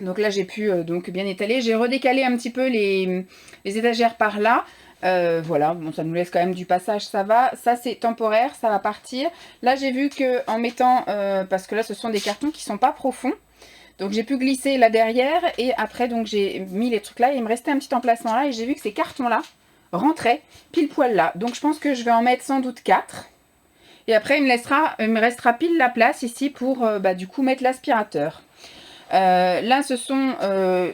Donc là, j'ai pu donc bien étaler. J'ai redécalé un petit peu les étagères par là. Voilà, bon, ça nous laisse quand même du passage, ça va. Ça, c'est temporaire, ça va partir. Là, j'ai vu que en mettant, parce que là, ce sont des cartons qui sont pas profonds. Donc, j'ai pu glisser là derrière. Et après, donc, j'ai mis les trucs là. Et il me restait un petit emplacement là. Et j'ai vu que ces cartons-là rentraient pile poil là. Donc, je pense que je vais en mettre sans doute 4. Et après, il me restera pile la place ici pour, du coup, mettre l'aspirateur. Là, ce sont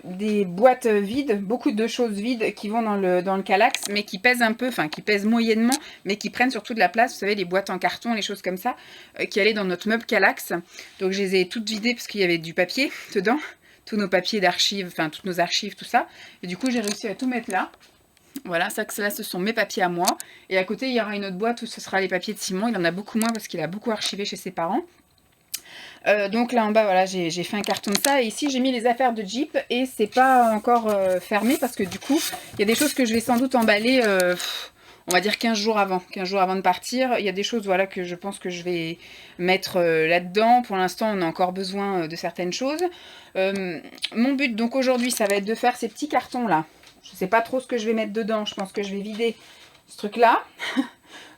des boîtes vides, beaucoup de choses vides qui vont dans le Kallax, mais qui pèsent un peu, enfin qui pèsent moyennement, mais qui prennent surtout de la place. Vous savez, les boîtes en carton, les choses comme ça, qui allaient dans notre meuble Kallax. Donc, je les ai toutes vidées parce qu'il y avait du papier dedans, tous nos papiers d'archives, enfin toutes nos archives, tout ça. Et du coup, j'ai réussi à tout mettre là. Voilà, ça, là, ce sont mes papiers à moi. Et à côté, il y aura une autre boîte où ce sera les papiers de Simon. Il en a beaucoup moins parce qu'il a beaucoup archivé chez ses parents. Donc là en bas, voilà, j'ai fait un carton de ça. Et ici, j'ai mis les affaires de Jeep. Et c'est pas encore fermé parce que du coup, il y a des choses que je vais sans doute emballer, on va dire 15 jours avant. 15 jours avant de partir. Il y a des choses, voilà, que je pense que je vais mettre là-dedans. Pour l'instant, on a encore besoin de certaines choses. Mon but, donc aujourd'hui, ça va être de faire ces petits cartons-là. Je sais pas trop ce que je vais mettre dedans. Je pense que je vais vider ce truc-là.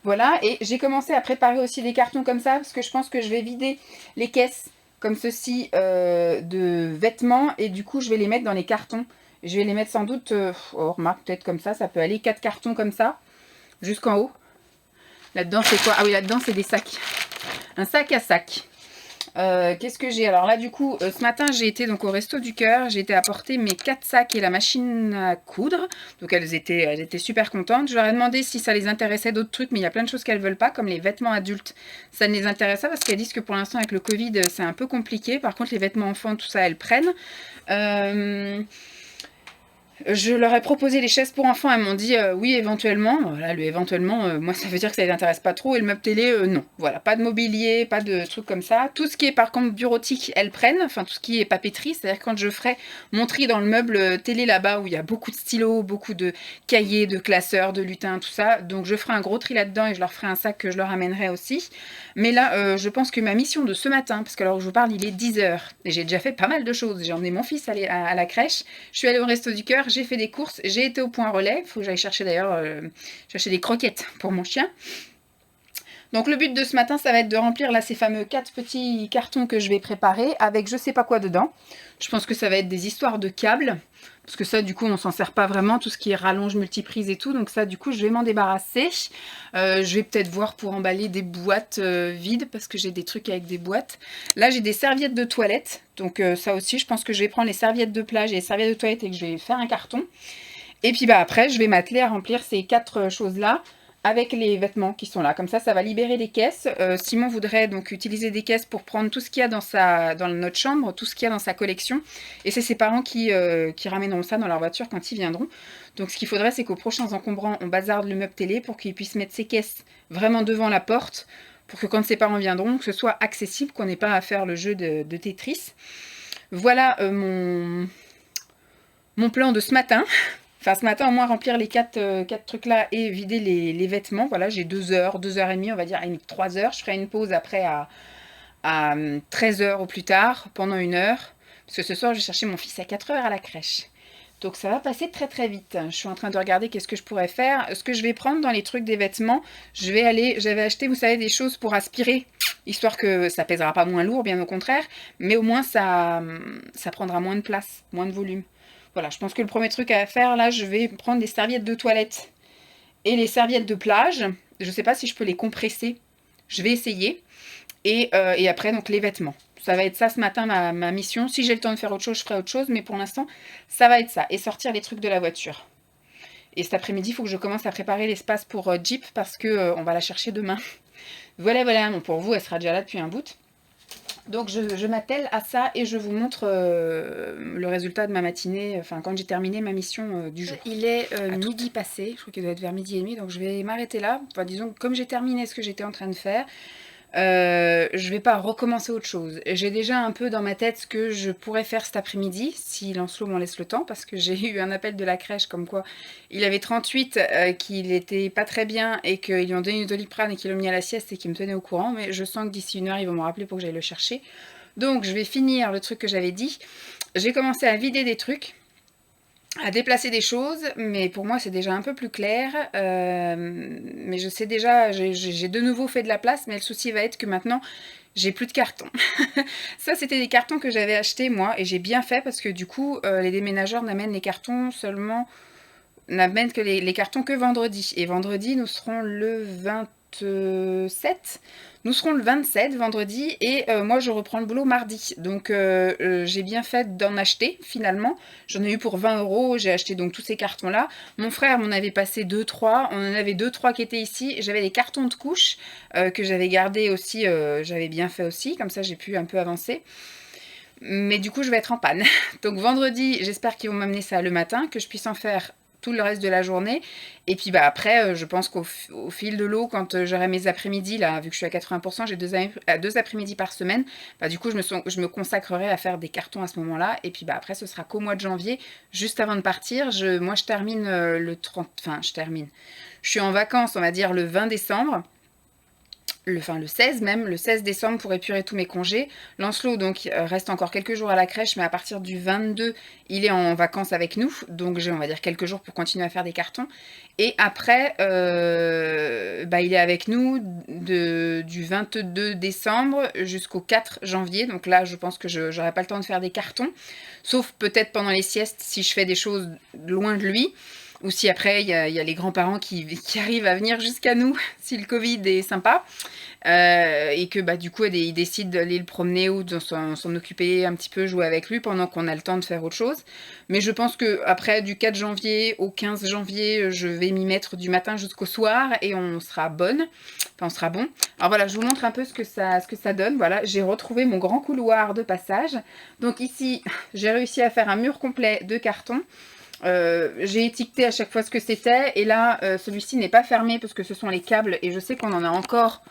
Voilà, et j'ai commencé à préparer aussi des cartons comme ça, parce que je pense que je vais vider les caisses comme ceci de vêtements, et du coup je vais les mettre dans les cartons. Je vais les mettre sans doute, remarque, peut-être comme ça peut aller 4 cartons comme ça, jusqu'en haut. Là-dedans c'est quoi? Ah oui, là-dedans c'est des sacs. Un sac à sac. Qu'est-ce que j'ai? Alors là du coup ce matin j'ai été donc au Resto du Cœur, j'ai été apporter mes 4 sacs et la machine à coudre, donc elles étaient super contentes. Je leur ai demandé si ça les intéressait d'autres trucs, mais il y a plein de choses qu'elles veulent pas, comme les vêtements adultes, ça ne les intéresse pas parce qu'elles disent que pour l'instant avec le Covid c'est un peu compliqué. Par contre les vêtements enfants, tout ça, elles prennent. Je leur ai proposé les chaises pour enfants, elles m'ont dit oui éventuellement. Voilà, le éventuellement, moi ça veut dire que ça les intéresse pas trop. Et le meuble télé, non. Voilà, pas de mobilier, pas de trucs comme ça. Tout ce qui est par contre bureautique, elles prennent. Enfin tout ce qui est papeterie, c'est-à-dire quand je ferai mon tri dans le meuble télé là-bas où il y a beaucoup de stylos, beaucoup de cahiers, de classeurs, de lutins, tout ça. Donc je ferai un gros tri là-dedans et je leur ferai un sac que je leur amènerai aussi. Mais là, je pense que ma mission de ce matin, parce que alors je vous parle, il est 10h. Et j'ai déjà fait pas mal de choses. J'ai emmené mon fils à la crèche. Je suis allée au Resto du Cœur. J'ai fait des courses, j'ai été au point relais. Il faut que j'aille chercher d'ailleurs chercher des croquettes pour mon chien. Donc le but de ce matin, ça va être de remplir là ces fameux 4 petits cartons que je vais préparer avec je sais pas quoi dedans. Je pense que ça va être des histoires de câbles. Parce que ça, du coup, on s'en sert pas vraiment, tout ce qui est rallonge, multiprise et tout. Donc ça, du coup, je vais m'en débarrasser. Je vais peut-être voir pour emballer des boîtes vides, parce que j'ai des trucs avec des boîtes. Là, j'ai des serviettes de toilette. Donc ça aussi, je pense que je vais prendre les serviettes de plage et les serviettes de toilette et que je vais faire un carton. Et puis après, je vais m'atteler à remplir ces 4 choses-là avec les vêtements qui sont là. Comme ça va libérer les caisses. Simon voudrait donc utiliser des caisses pour prendre tout ce qu'il y a dans notre chambre, tout ce qu'il y a dans sa collection. Et c'est ses parents qui ramèneront ça dans leur voiture quand ils viendront. Donc ce qu'il faudrait, c'est qu'aux prochains encombrants, on bazarde le meuble télé pour qu'il puisse mettre ses caisses vraiment devant la porte, pour que quand ses parents viendront, que ce soit accessible, qu'on n'ait pas à faire le jeu de Tetris. Voilà mon plan de ce matin. Enfin, ce matin, au moins, remplir les 4 trucs là et vider les vêtements. Voilà, j'ai 2 heures, 2h30, on va dire, 3 heures. Je ferai une pause après à 13h au plus tard, pendant 1 heure. Parce que ce soir, je vais chercher mon fils à 4h à la crèche. Donc ça va passer très très vite. Je suis en train de regarder qu'est-ce que je pourrais faire. Ce que je vais prendre dans les trucs des vêtements, j'avais acheté, vous savez, des choses pour aspirer, histoire que ça pèsera pas moins lourd, bien au contraire, mais au moins ça prendra moins de place, moins de volume. Voilà, je pense que le premier truc à faire, là, je vais prendre des serviettes de toilette et les serviettes de plage. Je ne sais pas si je peux les compresser. Je vais essayer. Et après, donc, les vêtements. Ça va être ça ce matin, ma mission. Si j'ai le temps de faire autre chose, je ferai autre chose. Mais pour l'instant, ça va être ça. Et sortir les trucs de la voiture. Et cet après-midi, il faut que je commence à préparer l'espace pour Jeep parce que on va la chercher demain. Voilà, voilà. Bon, pour vous, elle sera déjà là depuis un bout. Donc je m'attelle à ça et je vous montre le résultat de ma matinée, enfin quand j'ai terminé ma mission du jour. Il est midi passé, je crois qu'il doit être vers midi et demi, donc je vais m'arrêter là. Enfin disons, comme j'ai terminé ce que j'étais en train de faire, je vais pas recommencer autre chose. J'ai déjà un peu dans ma tête ce que je pourrais faire cet après-midi, si Lancelot m'en laisse le temps, parce que j'ai eu un appel de la crèche comme quoi il avait 38, qu'il était pas très bien et qu'ils lui ont donné une Doliprane et qu'ils l'ont mis à la sieste et qu'il me tenait au courant, mais je sens que d'ici 1 heure ils vont me rappeler pour que j'aille le chercher. Donc je vais finir le truc que j'avais dit. J'ai commencé à vider des trucs, à déplacer des choses, mais pour moi c'est déjà un peu plus clair. Mais je sais déjà, j'ai de nouveau fait de la place, mais le souci va être que maintenant j'ai plus de cartons. Ça c'était des cartons que j'avais achetés moi, et j'ai bien fait parce que du coup les déménageurs n'amènent les cartons seulement, n'amènent que les cartons que vendredi. Et vendredi nous serons le 27. Nous serons le 27 vendredi et moi je reprends le boulot mardi. Donc j'ai bien fait d'en acheter finalement. J'en ai eu pour 20 €. J'ai acheté donc tous ces cartons là. Mon frère m'en avait passé 2-3. On en avait 2-3 qui étaient ici. J'avais des cartons de couches que j'avais gardés aussi. J'avais bien fait aussi. Comme ça j'ai pu un peu avancer. Mais du coup je vais être en panne. Donc vendredi j'espère qu'ils vont m'amener ça le matin. Que je puisse en faire tout le reste de la journée. Et puis bah après, je pense qu'au fil de l'eau, quand j'aurai mes après-midi, là, vu que je suis à 80%, j'ai 2 après-midi par semaine, bah du coup, je me consacrerai à faire des cartons à ce moment-là. Et puis bah après, ce sera qu'au mois de janvier, juste avant de partir. Moi, je termine le 30... Enfin, je termine. Je suis en vacances, on va dire, le 20 décembre. Le 16 même, le 16 décembre pour épurer tous mes congés. Lancelot donc reste encore quelques jours à la crèche, mais à partir du 22, il est en vacances avec nous. Donc j'ai, on va dire, quelques jours pour continuer à faire des cartons. Et après, il est avec nous du 22 décembre jusqu'au 4 janvier. Donc là, je pense que je n'aurai pas le temps de faire des cartons. Sauf peut-être pendant les siestes, si je fais des choses loin de lui. Ou si après, il y a les grands-parents qui arrivent à venir jusqu'à nous, si le Covid est sympa. Et que du coup, ils décident d'aller le promener ou de s'en occuper un petit peu, jouer avec lui pendant qu'on a le temps de faire autre chose. Mais je pense qu'après, du 4 janvier au 15 janvier, je vais m'y mettre du matin jusqu'au soir et on sera bonne. Enfin, on sera bon. Alors voilà, je vous montre un peu ce que ça donne. Voilà, j'ai retrouvé mon grand couloir de passage. Donc ici, j'ai réussi à faire un mur complet de carton. J'ai étiqueté à chaque fois ce que c'était et là celui-ci n'est pas fermé parce que ce sont les câbles et je sais qu'on en a encore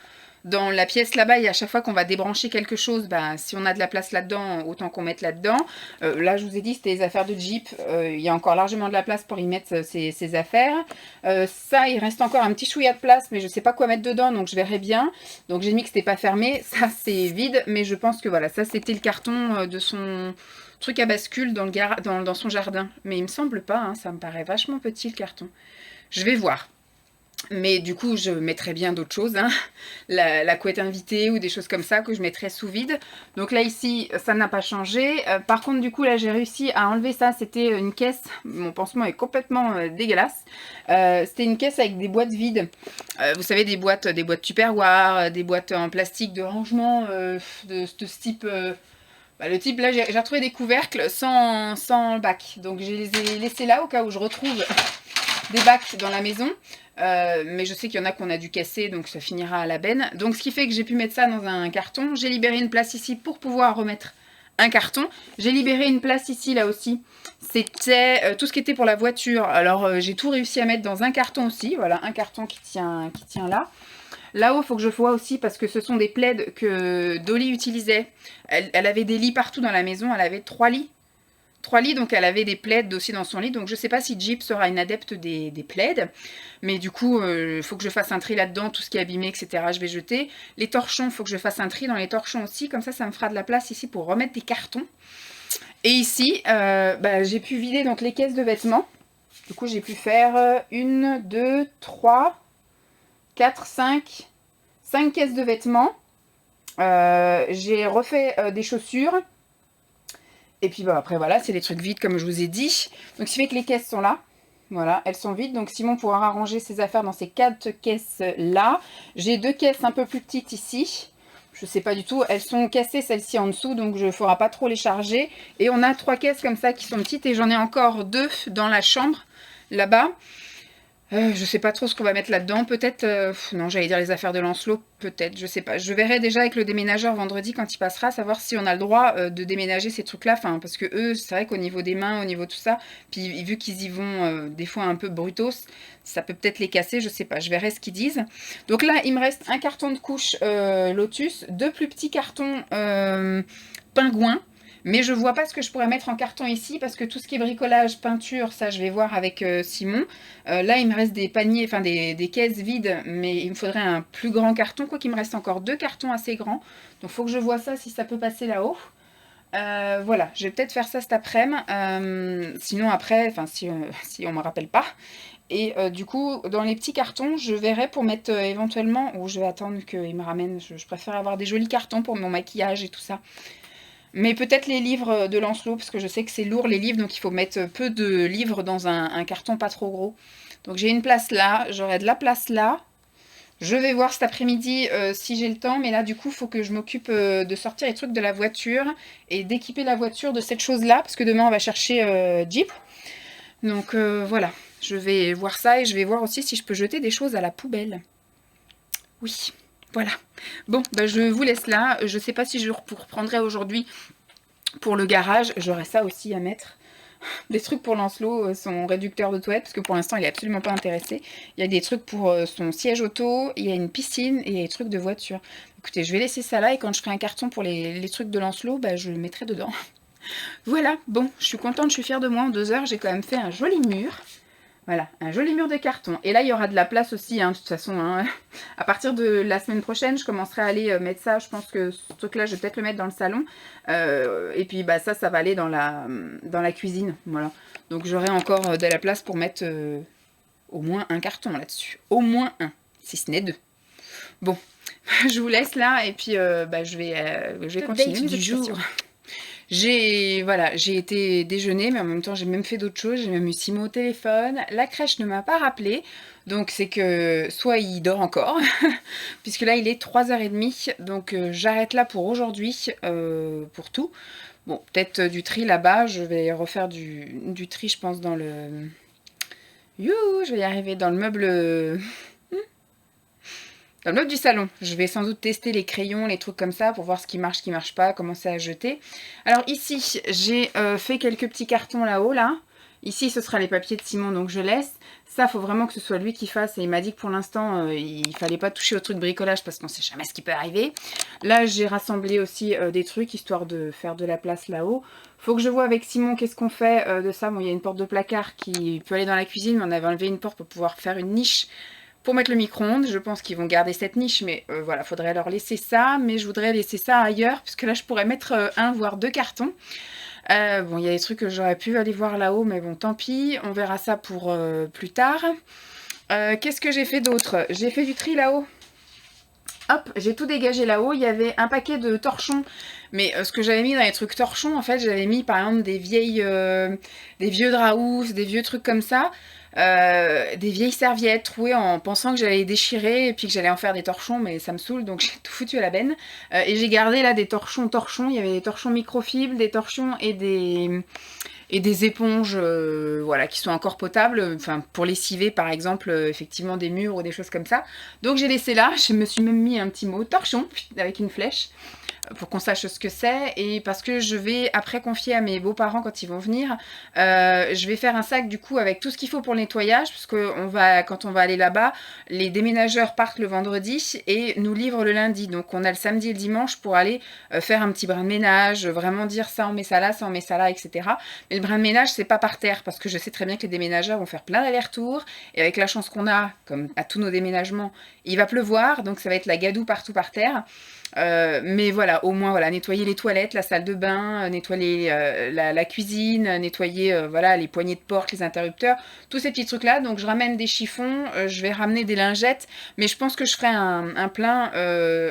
dans la pièce là-bas et à chaque fois qu'on va débrancher quelque chose, si on a de la place là-dedans, autant qu'on mette là-dedans. Là je vous ai dit c'était les affaires de Jeep, il y a encore largement de la place pour y mettre ces affaires. Ça il reste encore un petit chouïa de place mais je sais pas quoi mettre dedans donc je verrai bien. Donc j'ai mis que c'était pas fermé, ça c'est vide mais je pense que voilà, ça c'était le carton de son truc à bascule dans son jardin. Mais il me semble pas, hein, ça me paraît vachement petit le carton. Je vais voir. Mais du coup, je mettrai bien d'autres choses, hein. La couette invitée ou des choses comme ça que je mettrai sous vide. Donc là, ici, ça n'a pas changé. Par contre, du coup, là, j'ai réussi à enlever ça. C'était une caisse. Mon pansement est complètement dégueulasse. C'était une caisse avec des boîtes vides. Vous savez, des boîtes Tupperware, des boîtes en plastique de rangement de ce type... le type, là, j'ai retrouvé des couvercles sans bac. Donc, je les ai laissés là au cas où je retrouve des bacs dans la maison. Mais je sais qu'il y en a qu'on a dû casser, donc ça finira à la benne. Donc ce qui fait que j'ai pu mettre ça dans un carton. J'ai libéré une place ici pour pouvoir remettre un carton. J'ai libéré une place ici, là aussi. C'était tout ce qui était pour la voiture. Alors j'ai tout réussi à mettre dans un carton aussi. Voilà, un carton qui tient là. Là-haut, il faut que je vois aussi, parce que ce sont des plaids que Dolly utilisait. Elle avait des lits partout dans la maison. Elle avait 3 lits. 3 lits, donc elle avait des plaids aussi dans son lit. Donc je sais pas si Jeep sera une adepte des plaids. Mais du coup, il faut que je fasse un tri là-dedans. Tout ce qui est abîmé, etc. je vais jeter. Les torchons, il faut que je fasse un tri dans les torchons aussi. Comme ça me fera de la place ici pour remettre des cartons. Et ici, j'ai pu vider donc les caisses de vêtements. Du coup, j'ai pu faire 1, 2, 3, 4, 5 caisses de vêtements. J'ai refait des chaussures. Et puis après, voilà, c'est des trucs vides comme je vous ai dit. Donc, ce qui fait que les caisses sont là. Voilà, elles sont vides. Donc, Simon pourra ranger ses affaires dans ces 4 caisses-là. J'ai 2 caisses un peu plus petites ici. Je sais pas du tout. Elles sont cassées, celles-ci en dessous. Donc, je ne ferai pas trop les charger. Et on a 3 caisses comme ça qui sont petites. Et j'en ai encore 2 dans la chambre, là-bas. Je sais pas trop ce qu'on va mettre là-dedans. Peut-être, non, j'allais dire les affaires de Lancelot. Peut-être, je sais pas. Je verrai déjà avec le déménageur vendredi quand il passera, savoir si on a le droit de déménager ces trucs-là. Enfin, parce que eux, c'est vrai qu'au niveau des mains, au niveau de tout ça, puis vu qu'ils y vont des fois un peu brutos, ça peut peut-être les casser, je sais pas. Je verrai ce qu'ils disent. Donc là, il me reste un carton de couche Lotus, 2 plus petits cartons pingouins. Mais je vois pas ce que je pourrais mettre en carton ici, parce que tout ce qui est bricolage, peinture, ça je vais voir avec Simon. Là il me reste des paniers, enfin des caisses vides, mais il me faudrait un plus grand carton, quoi qu'il me reste encore 2 cartons assez grands. Donc il faut que je vois ça si ça peut passer là-haut. Voilà, je vais peut-être faire ça cet après-midi, sinon après, enfin si on me rappelle pas. Et du coup, dans les petits cartons, je verrai pour mettre éventuellement, ou je vais attendre qu'il me ramène, je préfère avoir des jolis cartons pour mon maquillage et tout ça. Mais peut-être les livres de Lancelot, parce que je sais que c'est lourd les livres, donc il faut mettre peu de livres dans un carton pas trop gros. Donc j'ai une place là, j'aurai de la place là. Je vais voir cet après-midi si j'ai le temps, mais là du coup il faut que je m'occupe de sortir les trucs de la voiture et d'équiper la voiture de cette chose-là, parce que demain on va chercher Jeep. Donc voilà, je vais voir ça et je vais voir aussi si je peux jeter des choses à la poubelle. Oui. Voilà. Bon, je vous laisse là. Je sais pas si je reprendrai aujourd'hui pour le garage. J'aurai ça aussi à mettre. Des trucs pour Lancelot, son réducteur de toilette, parce que pour l'instant, il est absolument pas intéressé. Il y a des trucs pour son siège auto, il y a une piscine et il y a des trucs de voiture. Écoutez, je vais laisser ça là et quand je ferai un carton pour les trucs de Lancelot, je le mettrai dedans. Voilà, bon, je suis contente, je suis fière de moi. En 2 heures, j'ai quand même fait un joli mur. Voilà, un joli mur de carton. Et là, il y aura de la place aussi, de toute façon. À partir de la semaine prochaine, je commencerai à aller mettre ça. Je pense que ce truc-là, je vais peut-être le mettre dans le salon. Et puis, ça va aller dans la cuisine. Voilà. Donc, j'aurai encore de la place pour mettre au moins un carton là-dessus. Au moins un, si ce n'est 2. Bon, je vous laisse là. Et puis, je vais continuer du jour. J'ai été déjeuner, mais en même temps j'ai même fait d'autres choses, j'ai même eu Simon au téléphone, la crèche ne m'a pas rappelé, donc c'est que soit il dort encore, puisque là il est 3h30, donc j'arrête là pour aujourd'hui, pour tout. Bon, peut-être du tri là-bas, je vais refaire du tri je pense dans le... Youhou, je vais y arriver dans le meuble... Dans le meuble du salon, je vais sans doute tester les crayons, les trucs comme ça, pour voir ce qui marche pas, commencer à jeter. Alors ici, j'ai fait quelques petits cartons là-haut, là. Ici, ce sera les papiers de Simon, donc je laisse. Ça, faut vraiment que ce soit lui qui fasse. Et il m'a dit que pour l'instant, il fallait pas toucher au truc bricolage, parce qu'on sait jamais ce qui peut arriver. Là, j'ai rassemblé aussi des trucs, histoire de faire de la place là-haut. Faut que je vois avec Simon qu'est-ce qu'on fait de ça. Bon, il y a une porte de placard qui peut aller dans la cuisine, mais on avait enlevé une porte pour pouvoir faire une niche pour mettre le micro-ondes. Je pense qu'ils vont garder cette niche, mais voilà, faudrait leur laisser ça. Mais je voudrais laisser ça ailleurs, puisque là, je pourrais mettre 1 voire 2 cartons. Bon, il y a des trucs que j'aurais pu aller voir là-haut, mais bon, tant pis. On verra ça pour plus tard. Qu'est-ce que j'ai fait d'autre? J'ai fait du tri là-haut. Hop, j'ai tout dégagé là-haut. Il y avait un paquet de torchons. Mais ce que j'avais mis dans les trucs torchons, en fait, j'avais mis par exemple des vieux draps housses, des vieux trucs comme ça. Des vieilles serviettes trouées en pensant que j'allais les déchirer et puis que j'allais en faire des torchons, mais ça me saoule, donc j'ai tout foutu à la benne. Et j'ai gardé là des torchons. Il y avait des torchons microfibres, des torchons et et des éponges voilà, qui sont encore potables, enfin pour lessiver par exemple effectivement des murs ou des choses comme ça. Donc j'ai laissé là, je me suis même mis un petit mot torchon avec une flèche pour qu'on sache ce que c'est, et parce que je vais après confier à mes beaux-parents quand ils vont venir, je vais faire un sac du coup avec tout ce qu'il faut pour le nettoyage, parce que quand on va aller là-bas, les déménageurs partent le vendredi et nous livrent le lundi, donc on a le samedi et le dimanche pour aller faire un petit brin de ménage, vraiment dire ça on met ça là, ça on met ça là, etc. Mais le brin de ménage c'est pas par terre, parce que je sais très bien que les déménageurs vont faire plein d'allers-retours, et avec la chance qu'on a, comme à tous nos déménagements, il va pleuvoir, donc ça va être la gadoue partout par terre. Mais voilà, au moins voilà, nettoyer les toilettes, la salle de bain, nettoyer la cuisine, nettoyer voilà, les poignées de porte, les interrupteurs, tous ces petits trucs là. Donc je ramène des chiffons, je vais ramener des lingettes, mais je pense que je ferai un plein,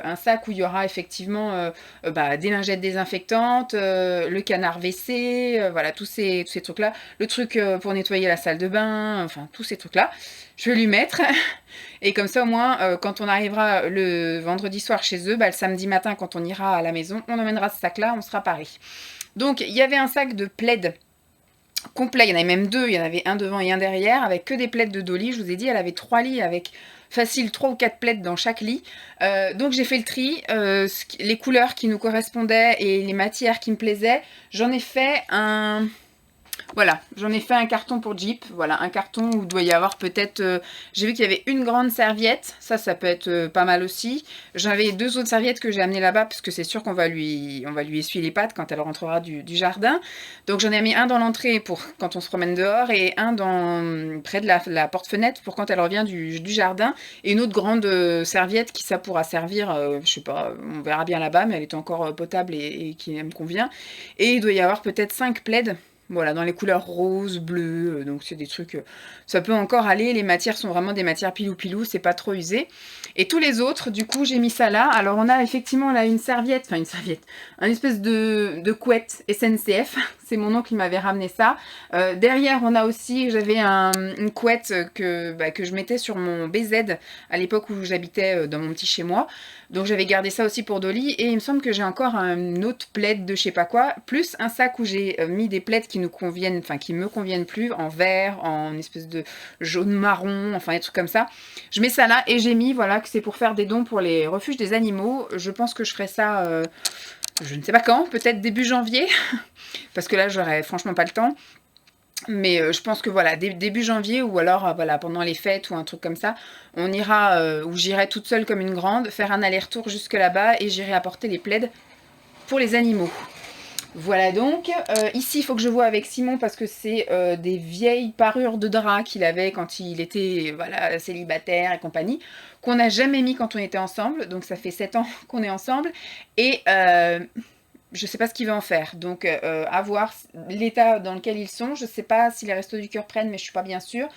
un sac où il y aura effectivement des lingettes désinfectantes, le canard WC, voilà tous ces trucs là, le truc pour nettoyer la salle de bain, enfin tous ces trucs là. Je vais lui mettre. Et comme ça, au moins, quand on arrivera le vendredi soir chez eux, le samedi matin, quand on ira à la maison, on emmènera ce sac-là, on sera paré. Donc, il y avait un sac de plaids complet. Il y en avait même deux. Il y en avait un devant et un derrière, avec que des plaids de Dolly. Je vous ai dit, elle avait 3 lits avec facile 3 ou 4 plaids dans chaque lit. Donc, j'ai fait le tri. Les couleurs qui nous correspondaient et les matières qui me plaisaient. J'en ai fait un... Voilà, j'en ai fait un carton pour Jeep, voilà, un carton où il doit y avoir peut-être... j'ai vu qu'il y avait une grande serviette, ça peut être pas mal aussi. J'avais 2 autres serviettes que j'ai amenées là-bas, parce que c'est sûr qu'on va lui essuyer les pattes quand elle rentrera du jardin. Donc j'en ai mis un dans l'entrée pour quand on se promène dehors, et un près de la porte-fenêtre pour quand elle revient du jardin. Et une autre grande serviette qui ça pourra servir, je sais pas, on verra bien là-bas, mais elle est encore potable et qui me convient. Et il doit y avoir peut-être 5 plaids. Voilà, dans les couleurs rose, bleu, donc c'est des trucs... ça peut encore aller, les matières sont vraiment des matières pilou-pilou, c'est pas trop usé. Et tous les autres, du coup, j'ai mis ça là. Alors on a effectivement là une serviette, un espèce de couette SNCF, c'est mon oncle qui m'avait ramené ça. Derrière, on a aussi, j'avais une couette que je mettais sur mon BZ à l'époque où j'habitais dans mon petit chez-moi. Donc j'avais gardé ça aussi pour Dolly, et il me semble que j'ai encore un autre plaid de je sais pas quoi, plus un sac où j'ai mis des plaids qui nous conviennent, enfin qui me conviennent plus, en vert, en espèce de jaune marron, enfin des trucs comme ça. Je mets ça là, et j'ai mis, voilà, que c'est pour faire des dons pour les refuges des animaux. Je pense que je ferai ça, je ne sais pas quand, peut-être début janvier, parce que là j'aurai franchement pas le temps. Mais je pense que voilà, début janvier, ou alors voilà, pendant les fêtes ou un truc comme ça, on ira, ou j'irai toute seule comme une grande, faire un aller-retour jusque là-bas, et j'irai apporter les plaids pour les animaux. Voilà donc, ici il faut que je vois avec Simon, parce que c'est des vieilles parures de drap qu'il avait quand il était voilà, célibataire et compagnie, qu'on n'a jamais mis quand on était ensemble, donc ça fait 7 ans qu'on est ensemble, et... je sais pas ce qu'il va en faire, donc à voir l'état dans lequel ils sont. Je sais pas si les Restos du Cœur prennent, mais je suis pas bien sûre.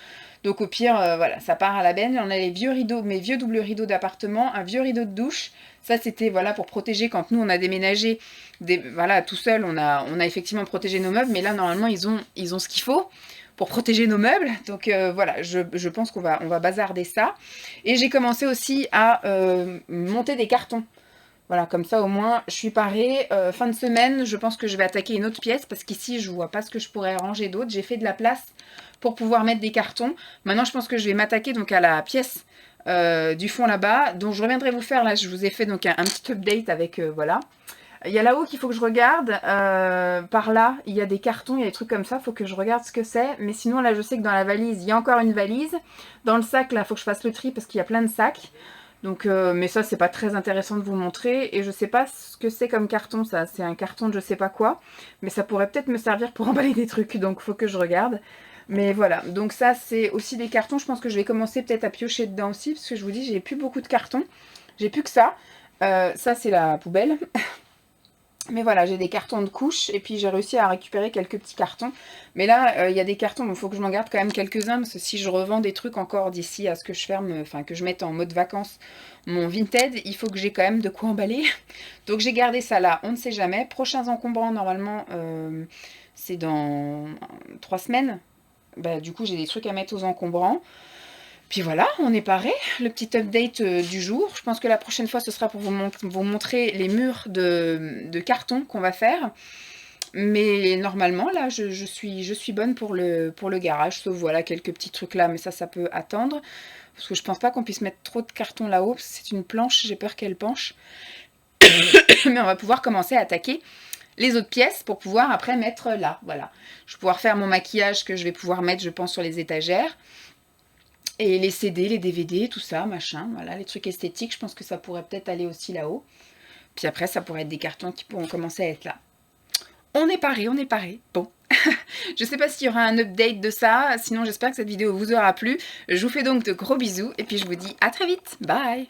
Donc au pire, voilà, ça part à la benne. On a les vieux rideaux, mes vieux doubles rideaux d'appartement, un vieux rideau de douche. Ça c'était voilà pour protéger quand nous on a déménagé, voilà tout seul, on a effectivement protégé nos meubles, mais là normalement ils ont ce qu'il faut pour protéger nos meubles. Donc voilà, je pense qu'on va bazarder ça. Et j'ai commencé aussi à monter des cartons. Voilà, comme ça au moins je suis parée. Fin de semaine, je pense que je vais attaquer une autre pièce, parce qu'ici je vois pas ce que je pourrais ranger d'autre. J'ai fait de la place pour pouvoir mettre des cartons. Maintenant je pense que je vais m'attaquer donc à la pièce du fond là-bas. Donc je reviendrai vous faire, là je vous ai fait donc un petit update avec, voilà. Il y a là-haut qu'il faut que je regarde, par là il y a des cartons, il y a des trucs comme ça, il faut que je regarde ce que c'est. Mais sinon là je sais que dans la valise, il y a encore une valise. Dans le sac là, il faut que je fasse le tri parce qu'il y a plein de sacs. Donc, mais ça c'est pas très intéressant de vous montrer, et je sais pas ce que c'est comme carton, ça c'est un carton de je sais pas quoi, mais ça pourrait peut-être me servir pour emballer des trucs, donc faut que je regarde. Mais voilà, donc ça c'est aussi des cartons, je pense que je vais commencer peut-être à piocher dedans aussi, parce que je vous dis j'ai plus beaucoup de cartons, j'ai plus que ça. Ça c'est la poubelle. Mais voilà, j'ai des cartons de couches, et puis j'ai réussi à récupérer quelques petits cartons. Mais là, il y a des cartons, il faut que je m'en garde quand même quelques-uns, parce que si je revends des trucs encore d'ici à ce que je ferme, enfin que je mette en mode vacances mon Vinted, il faut que j'ai quand même de quoi emballer. Donc j'ai gardé ça là, on ne sait jamais. Prochains encombrants, normalement, c'est dans 3 semaines. Bah, du coup, j'ai des trucs à mettre aux encombrants. Puis voilà, on est paré, le petit update du jour. Je pense que la prochaine fois, ce sera pour vous montrer les murs de carton qu'on va faire. Mais normalement, là, je suis bonne pour le garage, sauf voilà, quelques petits trucs là, mais ça peut attendre. Parce que je pense pas qu'on puisse mettre trop de carton là-haut, parce que c'est une planche, j'ai peur qu'elle penche. Mais on va pouvoir commencer à attaquer les autres pièces pour pouvoir après mettre là, voilà. Je vais pouvoir faire mon maquillage que je vais pouvoir mettre, je pense, sur les étagères. Et les CD, les DVD, tout ça, machin, voilà, les trucs esthétiques, je pense que ça pourrait peut-être aller aussi là-haut. Puis après, ça pourrait être des cartons qui pourront commencer à être là. On est paré, on est paré. Bon. Je sais pas s'il y aura un update de ça, sinon j'espère que cette vidéo vous aura plu. Je vous fais donc de gros bisous et puis je vous dis à très vite. Bye!